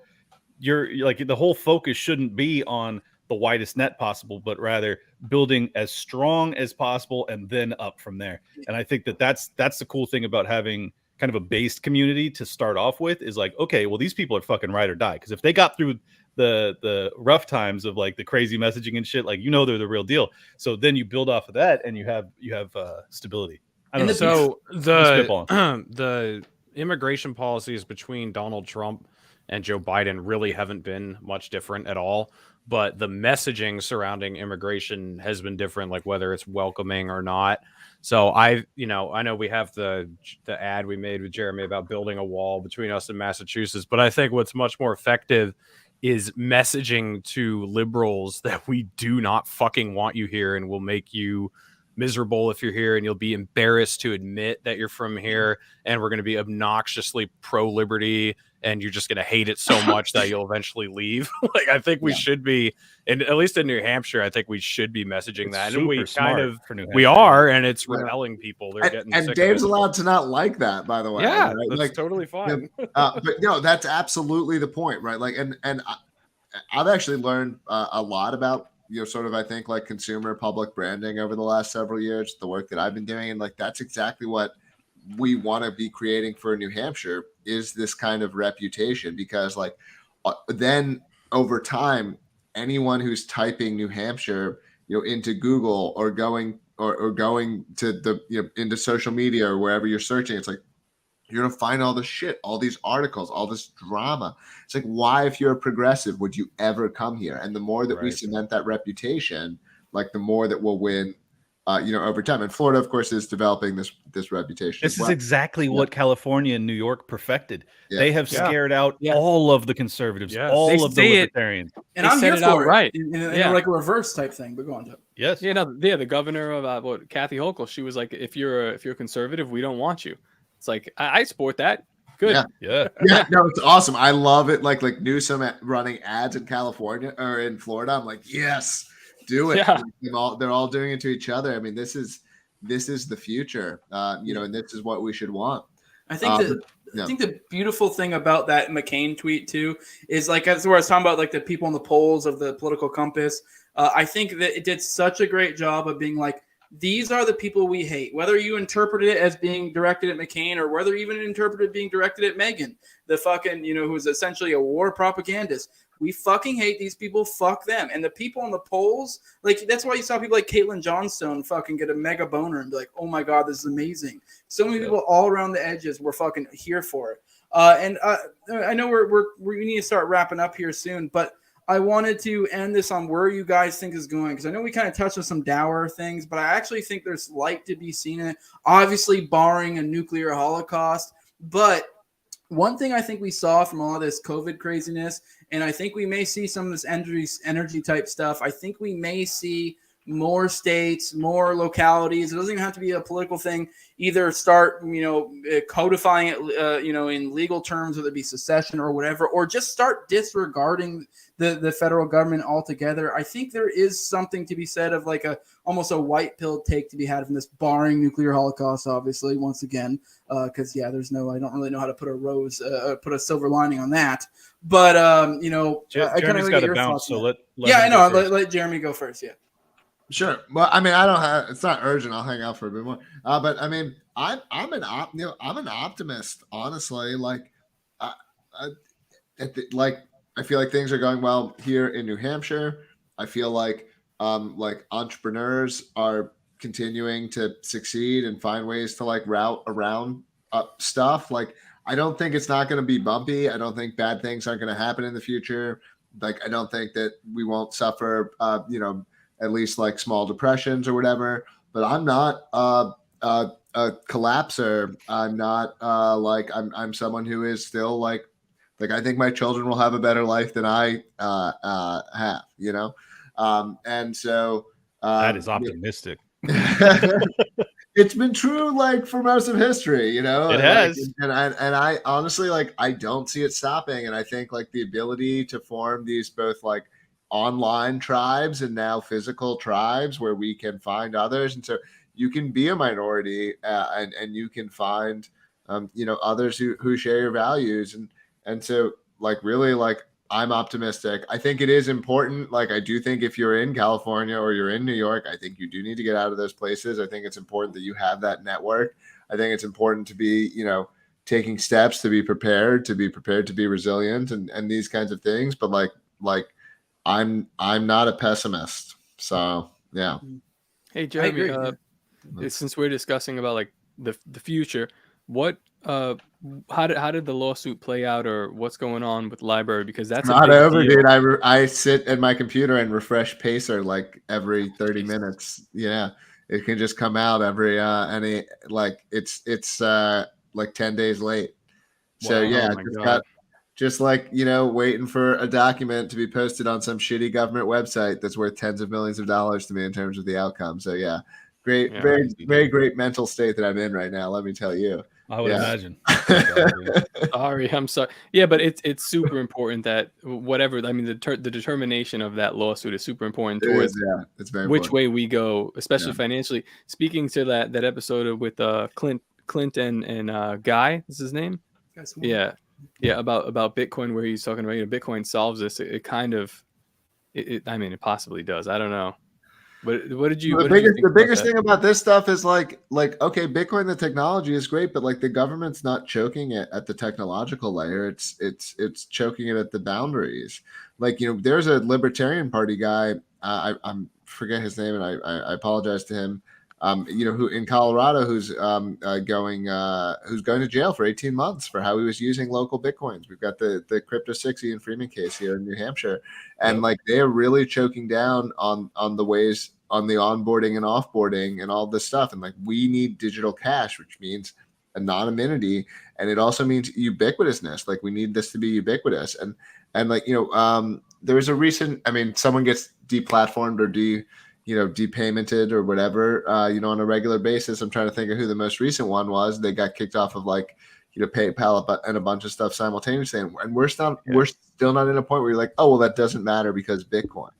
you're like, the whole focus shouldn't be on the widest net possible, but rather building as strong as possible and then up from there. And I think that's the cool thing about having kind of a based community to start off with, is like, okay, well, these people are fucking ride or die, because if they got through the rough times of like the crazy messaging and shit, like they're the real deal. So then you build off of that and you have stability. I don't know. So the immigration policies between Donald Trump and Joe Biden really haven't been much different at all. But the messaging surrounding immigration has been different, like whether it's welcoming or not. So I know we have the ad we made with Jeremy about building a wall between us and Massachusetts, but I think what's much more effective is messaging to liberals that we do not fucking want you here and will make you miserable if you're here, and you'll be embarrassed to admit that you're from here, and we're going to be obnoxiously pro-liberty, and you're just going to hate it so much that you'll eventually leave. Like, I think we should be, and at least in New Hampshire, I think we should be messaging that. And we kind of, we are, and it's repelling people. They're getting and sick Dave's of it. allowed to not like that, by the way. Yeah, right? that's like, totally fine. but no, that's absolutely the point, right? Like, and I've actually learned a lot about, sort of, I think, like consumer public branding over the last several years, the work that I've been doing. And like, that's exactly what we want to be creating for New Hampshire, is this kind of reputation, because like then over time, anyone who's typing New Hampshire, into Google or going to the, into social media or wherever you're searching, it's like, you're going to find all this shit, all these articles, all this drama. It's like, why, if you're a progressive, would you ever come here? And the more that we cement that reputation, like the more that we'll win, over time. And Florida, of course, is developing this reputation. This is exactly what California and New York perfected. Yeah. They have scared out all of the conservatives, all of the libertarians. And I'm here for it. Right. In like a reverse type thing, but go on to it. Yes. The governor of Kathy Hochul, she was like, if you're a conservative, we don't want you. It's like, I support that. Good. Yeah. No, it's awesome. I love it. Like Newsom running ads in California or in Florida. I'm like, yes, do it. Yeah. They're all doing it to each other. I mean, this is the future. And this is what we should want. I think I think the beautiful thing about that McCain tweet too is, like, that's where I was talking about, like, the people in the polls of the political compass. I think that it did such a great job of being like, these are the people we hate, whether you interpreted it as being directed at McCain or whether even interpreted being directed at Megyn, the fucking, who's essentially a war propagandist. We fucking hate these people. Fuck them. And the people in the polls, like, that's why you saw people like Caitlin Johnstone fucking get a mega boner and be like, oh my God, this is amazing. So many people all around the edges were fucking here for it. And I know we need to start wrapping up here soon, but I wanted to end this on where you guys think is going, because I know we kind of touched on some dour things, but I actually think there's light to be seen in it, obviously barring a nuclear holocaust. But one thing I think we saw from all of this COVID craziness, and I think we may see some of this energy type stuff, I think we may see more states, more localities. It doesn't even have to be a political thing. Either start, codifying it, in legal terms, whether it be secession or whatever, or just start disregarding the federal government altogether. I think there is something to be said of like almost a white pill take to be had from this, barring nuclear holocaust, obviously, once again, because I don't really know how to put a silver lining on that. But I kind of got to your bounce, thoughts so on let that. Yeah, I him know. go first. Let Jeremy go first. Yeah. Sure. Well, I mean, I don't have. It's not urgent. I'll hang out for a bit more. But I mean, I'm an optimist. Honestly, like, I feel like things are going well here in New Hampshire. I feel like entrepreneurs are continuing to succeed and find ways to like route around stuff. Like, I don't think it's not going to be bumpy. I don't think bad things aren't going to happen in the future. Like, I don't think that we won't suffer, at least like small depressions or whatever. But I'm not a collapser. I'm not I'm someone who is still like I think my children will have a better life than I have, and so That is optimistic. It's been true like for most of history, It and has. I honestly I don't see it stopping, and I think like the ability to form these both like online tribes and now physical tribes where we can find others, and so you can be a minority and you can find others who share your values, and so like really like I'm optimistic. I think it is important. Like, I do think if you're in California or you're in New York, I think you do need to get out of those places. I think it's important that you have that network. I think it's important to be, taking steps to be prepared, to be resilient and these kinds of things. But like I'm not a pessimist. So yeah. Hey Jeremy, I agree. since we're discussing about like the future, what how did the lawsuit play out, or what's going on with the library? Because that's Not a big over, deal. dude. I sit at my computer and refresh Pacer like every 30 minutes. Yeah, it can just come out every it's like 10 days late. So Wow. yeah, Oh my God. just like waiting for a document to be posted on some shitty government website that's worth tens of millions of dollars to me in terms of the outcome. So yeah, very great mental state that I'm in right now. Let me tell you. I would imagine. Sorry, I'm sorry. Yeah, but it's super important that whatever. I mean, the determination of that lawsuit is super important towards it's very which important. way we go, especially financially. Speaking to that episode with Clint and Guy, is his name? Yeah, about Bitcoin, where he's talking about Bitcoin solves this. It kind of, I mean, it possibly does. I don't know. What did you? The biggest thing about this stuff is like okay, Bitcoin, the technology is great, but like the government's not choking it at the technological layer. It's choking it at the boundaries. Like there's a Libertarian Party guy. I forget his name, and I apologize to him. Who in Colorado who's going to jail for 18 months for how he was using local Bitcoins. We've got the Crypto 60 and Freeman case here in New Hampshire, and like they're really choking down on the ways on the onboarding and offboarding and all this stuff. And like we need digital cash, which means anonymity, and it also means ubiquitousness. Like we need this to be ubiquitous, and like there was a recent. I mean, someone gets deplatformed or depaymented or whatever, on a regular basis. I'm trying to think of who the most recent one was. They got kicked off of PayPal and a bunch of stuff simultaneously. And we're still not in a point where you're like, oh, well, that doesn't matter because Bitcoin.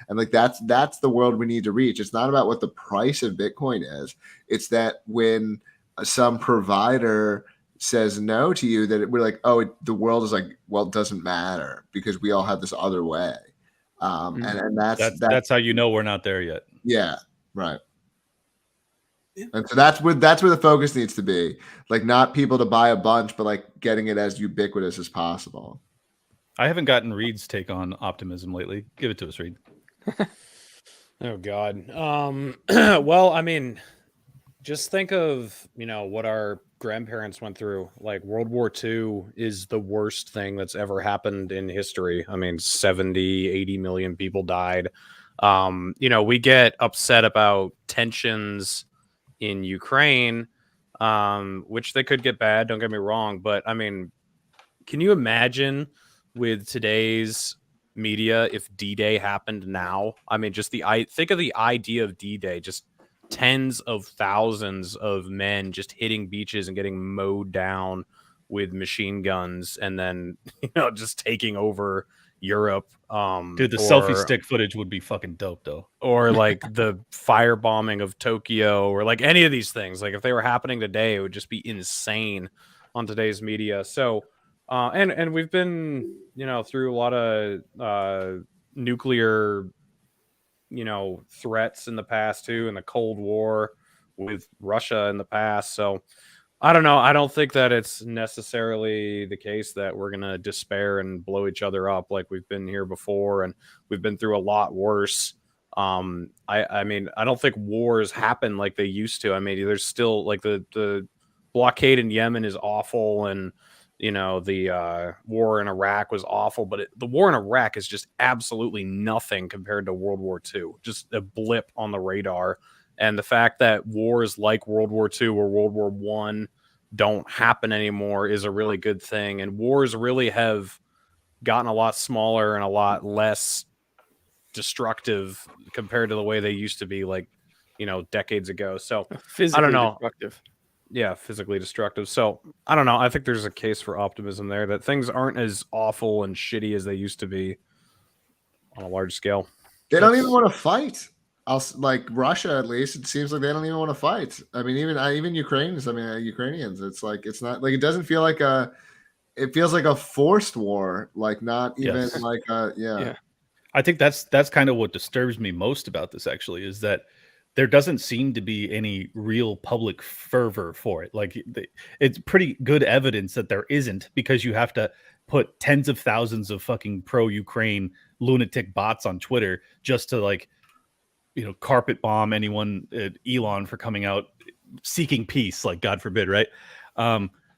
And like, that's the world we need to reach. It's not about what the price of Bitcoin is. It's that when some provider says no to you, that we're like, oh, the world is like, well, it doesn't matter because we all have this other way. And that's how we're not there yet. Yeah, right. And so that's where the focus needs to be. Like, not people to buy a bunch, but like getting it as ubiquitous as possible. I haven't gotten Reed's take on optimism lately. Give it to us, Reed. Oh God. Well, I mean, just think of what our grandparents went through. Like World War II is the worst thing that's ever happened in history. I mean, 70, 80 million people died. We get upset about tensions in Ukraine, which they could get bad, don't get me wrong, but I mean, can you imagine with today's media if D-Day happened now. I mean, just think of the idea of D-Day, just tens of thousands of men just hitting beaches and getting mowed down with machine guns, and then just taking over Europe. Dude, the selfie stick footage would be fucking dope, though. Or like the firebombing of Tokyo, or like any of these things. Like if they were happening today, it would just be insane on today's media. So, and we've been, through a lot of nuclear, threats in the past too, in the Cold War with Russia in the past. So I don't know. I don't think that it's necessarily the case that we're going to despair and blow each other up like we've been here before. And we've been through a lot worse. I mean, I don't think wars happen like they used to. I mean, there's still like the blockade in Yemen is awful. And, the war in Iraq was awful. But the war in Iraq is just absolutely nothing compared to World War II. Just a blip on the radar. And the fact that wars like World War II or World War I don't happen anymore is a really good thing. And wars really have gotten a lot smaller and a lot less destructive compared to the way they used to be, like, decades ago. So Physically I don't know. destructive. Yeah, physically destructive. So I don't know. I think there's a case for optimism there, that things aren't as awful and shitty as they used to be on a large scale. They don't even want to fight. Like Russia, at least, it seems like they don't even want to fight. I mean, even Ukrainians. I mean, Ukrainians. It's like, it's not like, it doesn't feel like it feels like a forced war. Like not even like yeah. I think that's kind of what disturbs me most about this, actually, is that there doesn't seem to be any real public fervor for it. Like it's pretty good evidence that there isn't, because you have to put tens of thousands of fucking pro-Ukraine lunatic bots on Twitter just to like, carpet bomb anyone at Elon for coming out seeking peace, like God forbid, right?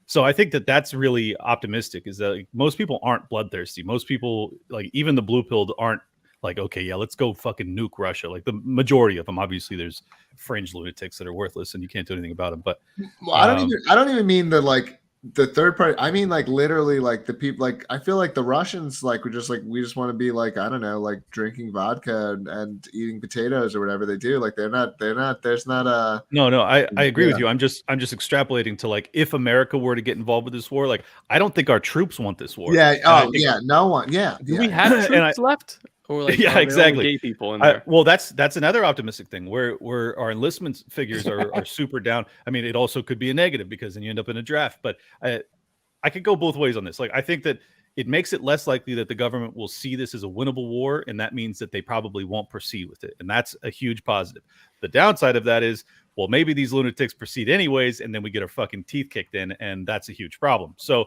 So I think that that's really optimistic, is that like, most people aren't bloodthirsty. Most people, like even the blue-pilled, aren't like, okay, yeah, let's go fucking nuke Russia. Like the majority of them, obviously there's fringe lunatics that are worthless and you can't do anything about them. But well, I don't even mean the like the third party. I mean, like literally, like the people. Like I feel like the Russians, like we just want to be like, I don't know, like drinking vodka and eating potatoes or whatever they do. Like they're not. There's not a. No. I agree with you. I'm just extrapolating to like, if America were to get involved with this war, like I don't think our troops want this war. Yeah. Oh yeah. No one. Yeah. Do we have troops left? Or like, yeah, exactly. Gay people in there. Well, that's another optimistic thing where our enlistment figures are super down. I mean, it also could be a negative, because then you end up in a draft. But I could go both ways on this. Like, I think that it makes it less likely that the government will see this as a winnable war, and that means that they probably won't proceed with it, and that's a huge positive. The downside of that is, well, maybe these lunatics proceed anyways, and then we get our fucking teeth kicked in, and that's a huge problem. So,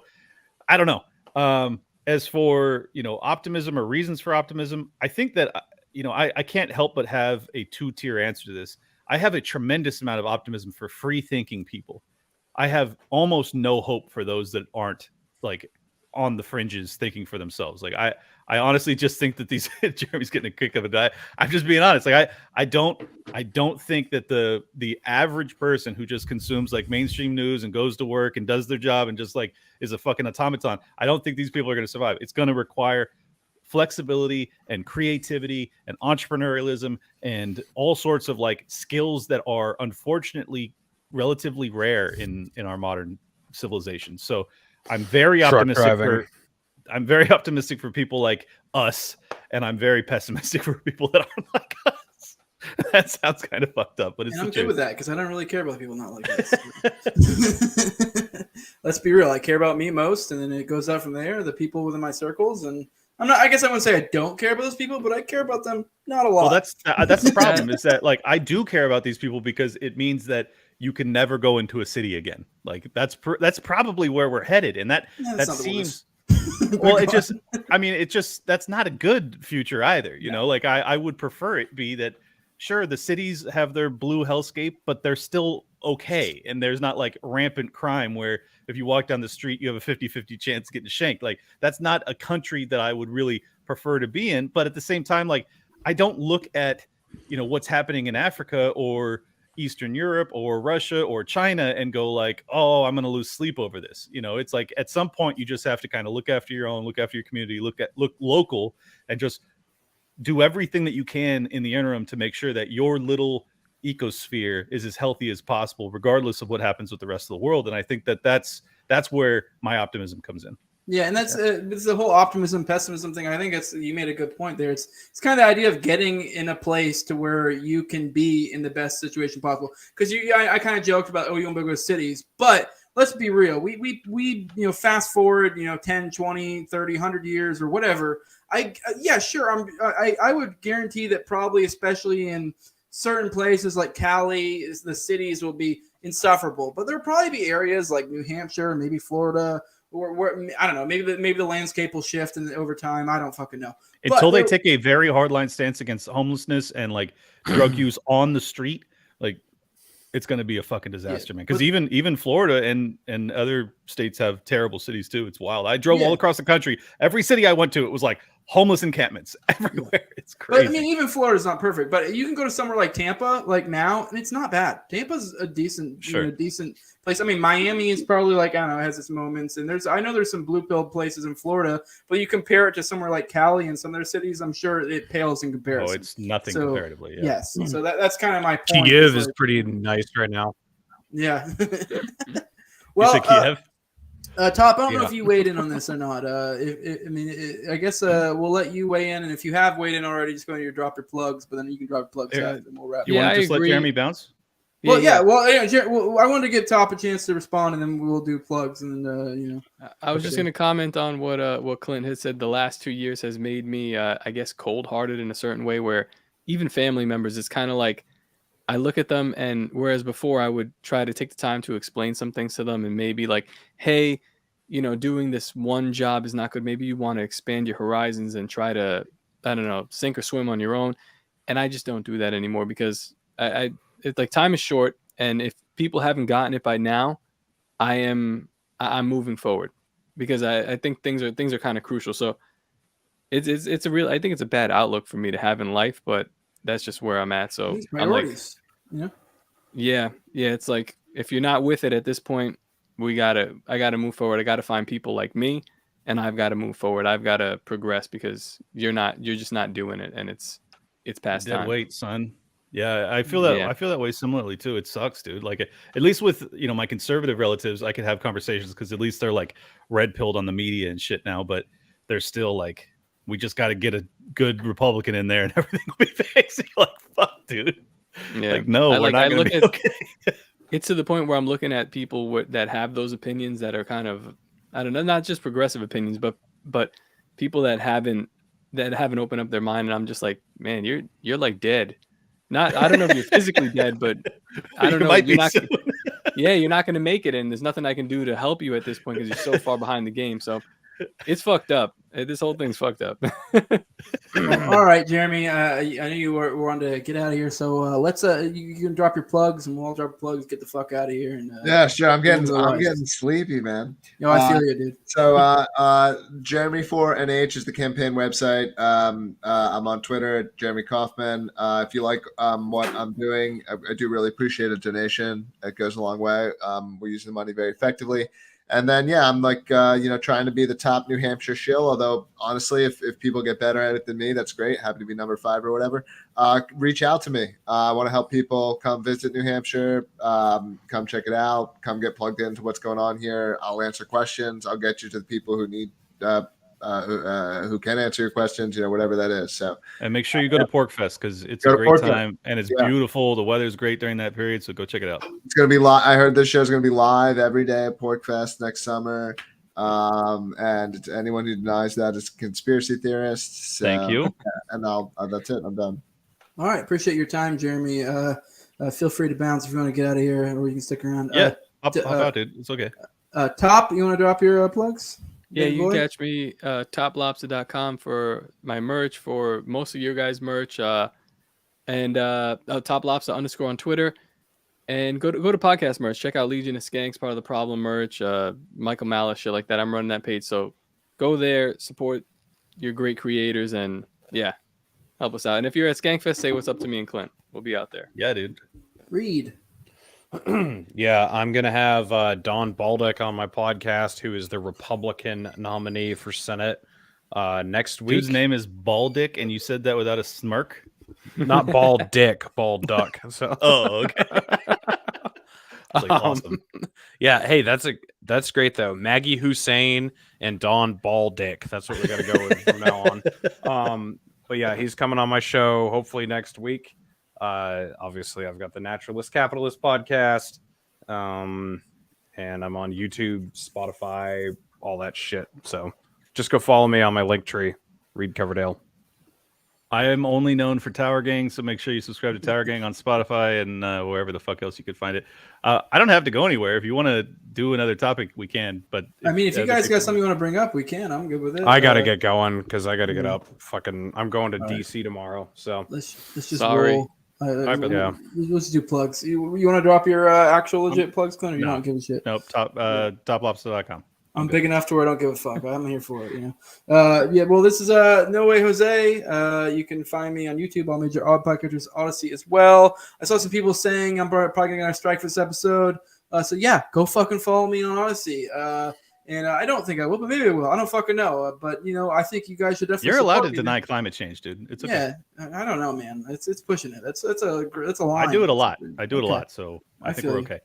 I don't know. As for, optimism or reasons for optimism, I think that, I can't help but have a two-tier answer to this. I have a tremendous amount of optimism for free-thinking people. I have almost no hope for those that aren't, like, on the fringes thinking for themselves. Like, I honestly just think that these Jeremy's getting a kick of a die. I'm just being honest. Like, I don't think that the average person who just consumes like mainstream news and goes to work and does their job and just like is a fucking automaton, I don't think these people are going to survive. It's going to require flexibility and creativity and entrepreneurialism and all sorts of like skills that are unfortunately relatively rare in our modern civilization. So I'm very optimistic for people like us, and I'm very pessimistic for people that aren't like us. That sounds kind of fucked up, but it's I'm good truth. With that, because I don't really care about people not like us. Let's be real. I care about me most, and then it goes out from there. The people within my circles, and I guess I wouldn't say I don't care about those people, but I care about them not a lot. Well, that's the problem. Is that like I do care about these people, because it means that you can never go into a city again. Like that's probably where we're headed, and that seems. Well, that's not a good future either. You know, like I would prefer it be that, sure, the cities have their blue hellscape, but they're still okay. And there's not like rampant crime where if you walk down the street, you have a 50-50 chance of getting shanked. Like that's not a country that I would really prefer to be in. But at the same time, like I don't look at, what's happening in Africa or Eastern Europe or Russia or China and go like, oh, I'm going to lose sleep over this. You know, it's like at some point you just have to kind of look after your own, look after your community, look local, and just do everything that you can in the interim to make sure that your little ecosphere is as healthy as possible, regardless of what happens with the rest of the world. And I think that that's where my optimism comes in. Yeah, and that's it's the whole optimism pessimism thing. I think you made a good point there. It's kind of the idea of getting in a place to where you can be in the best situation possible. Because I kind of joked about you want to go to cities, but let's be real. We fast forward 10, 20, 30, 100 years or whatever. I would guarantee that probably especially in certain places like Cali, the cities will be insufferable. But there'll probably be areas like New Hampshire, maybe Florida. Or I don't know. Maybe the landscape will shift over time. I don't fucking know. Until they take a very hard line stance against homelessness and like drug use on the street, like it's going to be a fucking disaster, man. Because even Florida and other states have terrible cities too. It's wild. I drove all across the country. Every city I went to, it was like homeless encampments everywhere. It's crazy. But I mean, even Florida's not perfect. But you can go to somewhere like Tampa, like now, and it's not bad. Tampa's a decent, decent place. I mean, Miami is probably like, I don't know, it has its moments. And I know there's some blue pill places in Florida, but you compare it to somewhere like Cali and some other cities, I'm sure it pales in comparison. Oh, it's nothing comparatively. Yeah. Yes. So that's kind of my point. Kiev is pretty nice right now. Yeah. Well, Kiev? Top, I don't know if you weighed in on this or not. I guess we'll let you weigh in, and if you have weighed in already, just go ahead and drop your plugs. But then you can drop your plugs after, and we'll wrap. You want to just let Jeremy bounce? Well, I wanted to give Top a chance to respond, and then we'll do plugs. And I was just going to comment on what Clint has said. The last 2 years has made me, I guess, cold-hearted in a certain way, where even family members, it's kind of like I look at them, and whereas before I would try to take the time to explain some things to them, and maybe like, hey, doing this one job is not good. Maybe you want to expand your horizons and try to, I don't know, sink or swim on your own. And I just don't do that anymore because it's like time is short, and if people haven't gotten it by now, I'm moving forward because I think things are kind of crucial. So it's a real, I think it's a bad outlook for me to have in life, but that's just where I'm at. So I'm like, yeah. It's like if you're not with it at this point, I gotta move forward. I gotta find people like me, and I've got to move forward. I've got to progress because you're just not doing it, and it's past time. Dead weight, son. Yeah, I feel that. Yeah. I feel that way similarly too. It sucks, dude. Like at least with my conservative relatives, I could have conversations because at least they're like red pilled on the media and shit now. But they're still like, we just got to get a good Republican in there and everything will be fixed. Like, fuck, dude. Yeah. Like, no, we're not going to be okay. It's to the point where I'm looking at people that have those opinions that are kind of, I don't know, not just progressive opinions, but people that haven't opened up their mind. And I'm just like, man, you're like dead. Not, I don't know if you're physically dead, but I don't know. You're not going to make it. And there's nothing I can do to help you at this point because you're so far behind the game. So it's fucked up. This whole thing's fucked up. All right, Jeremy. I know you were wanting to get out of here, so let's. You can drop your plugs, and we'll all drop our plugs. Get the fuck out of here. And yeah, sure. I'm getting sleepy, man. I feel you, dude. So, Jeremy 4NH is the campaign website. I'm on Twitter at Jeremy Kauffman. If you like what I'm doing, I do really appreciate a donation. It goes a long way. We're using the money very effectively. And then, I'm like, trying to be the top New Hampshire shill. Although, honestly, if people get better at it than me, that's great. Happy to be number 5 or whatever. Reach out to me. I want to help people come visit New Hampshire, come check it out, come get plugged into what's going on here. I'll answer questions. I'll get you to the people who need who can answer your questions, whatever that is. So, and make sure you go to PorkFest because it's a great time and it's beautiful. The weather's great during that period, so go check it out. It's gonna be live. I heard this show's gonna be live every day at PorkFest next summer. And anyone who denies that is a conspiracy theorist. So, thank you. And that's it. I'm done. All right, appreciate your time, Jeremy. Feel free to bounce if you want to get out of here, or you can stick around. Yeah, hop out, dude. It's okay. Top, you want to drop your plugs? Yeah, you can catch me TopLobsta.com for my merch, for most of your guys' merch, and TopLobsta_ on Twitter. And go to podcast merch. Check out Legion of Skanks, part of the Problem merch, Michael Malice, shit like that. I'm running that page, so go there, support your great creators, and help us out. And if you're at Skankfest, say what's up to me and Clint. We'll be out there. Yeah, dude. Reed. Yeah, I'm gonna have Don Baldick on my podcast, who is the Republican nominee for Senate next week. Dude's name is Baldick, and you said that without a smirk. Not bald dick, bald duck. So, Oh, okay. That's like awesome. Yeah, hey, that's great though. Maggie Hussein and Don Baldick. That's what we got to go with from now on. But yeah, he's coming on my show hopefully next week. Obviously, I've got the Naturalist Capitalist podcast, and I'm on YouTube, Spotify, all that shit. So just go follow me on my link tree, Reed Coverdale. I am only known for Tower Gang, so make sure you subscribe to Tower Gang on Spotify and wherever the fuck else you could find it. I don't have to go anywhere. If you want to do another topic, we can. But if you guys got something you want to bring up, we can. I'm good with it. I got to get going because I got to get up. I'm going to DC tomorrow. So let's just Sorry. roll. Yeah. Let's do plugs. You want to drop your actual legit plugs, Clint, or you no. don't give a shit? Nope. TopLobsta.com. I'm big enough to where I don't give a fuck. I'm here for it, Yeah, well, this is No Way Jose. You can find me on YouTube, all major odd podcasters, Odyssey as well. I saw some people saying I'm probably going to strike for this episode. So yeah, go fucking follow me on Odyssey. And I don't think I will, but maybe I will. I don't fucking know. But I think you guys should definitely. You're allowed to me. deny climate change, dude. It's okay. Yeah, I don't know, man. It's pushing it. That's a line. I do it a lot. So I think we're okay.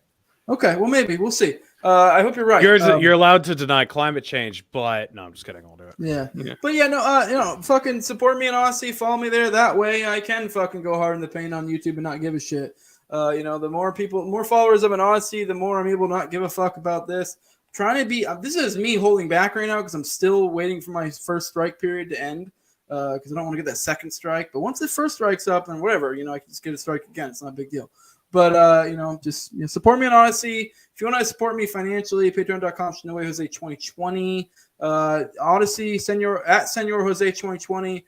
Okay, well maybe we'll see. I hope you're right. You're allowed to deny climate change, but no, I'm just kidding. I'll do it. Yeah. But yeah, no, fucking support me on Odyssey. Follow me there. That way, I can fucking go hard in the paint on YouTube and not give a shit. The more followers of an Odyssey, the more I'm able to not give a fuck about this. Trying to be. This is me holding back right now because I'm still waiting for my first strike period to end. Because I don't want to get that second strike. But once the first strike's up and whatever, I can just get a strike again. It's not a big deal. But, just support me on Odyssey. If you want to support me financially, patreon.com/NoWayJose2020. Odyssey, Senor Jose 2020.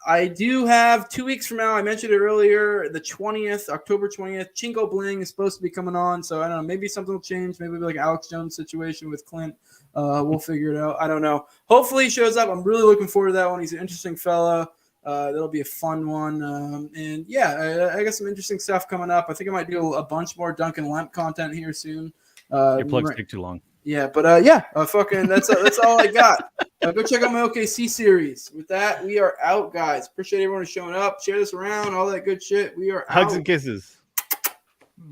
I do have 2 weeks from now. I mentioned it earlier, the 20th, October 20th. Chinko Bling is supposed to be coming on. So I don't know. Maybe something will change. Maybe it'll be like Alex Jones situation with Clint. We'll figure it out. I don't know. Hopefully he shows up. I'm really looking forward to that one. He's an interesting fella. That'll be a fun one. And yeah, I got some interesting stuff coming up. I think I might do a bunch more Duncan Lemp content here soon. Your plugs take too long. Yeah, but fucking that's all I got. Go check out my OKC series. With that, we are out, guys. Appreciate everyone showing up. Share this around, all that good shit. We are Hugs out. and kisses.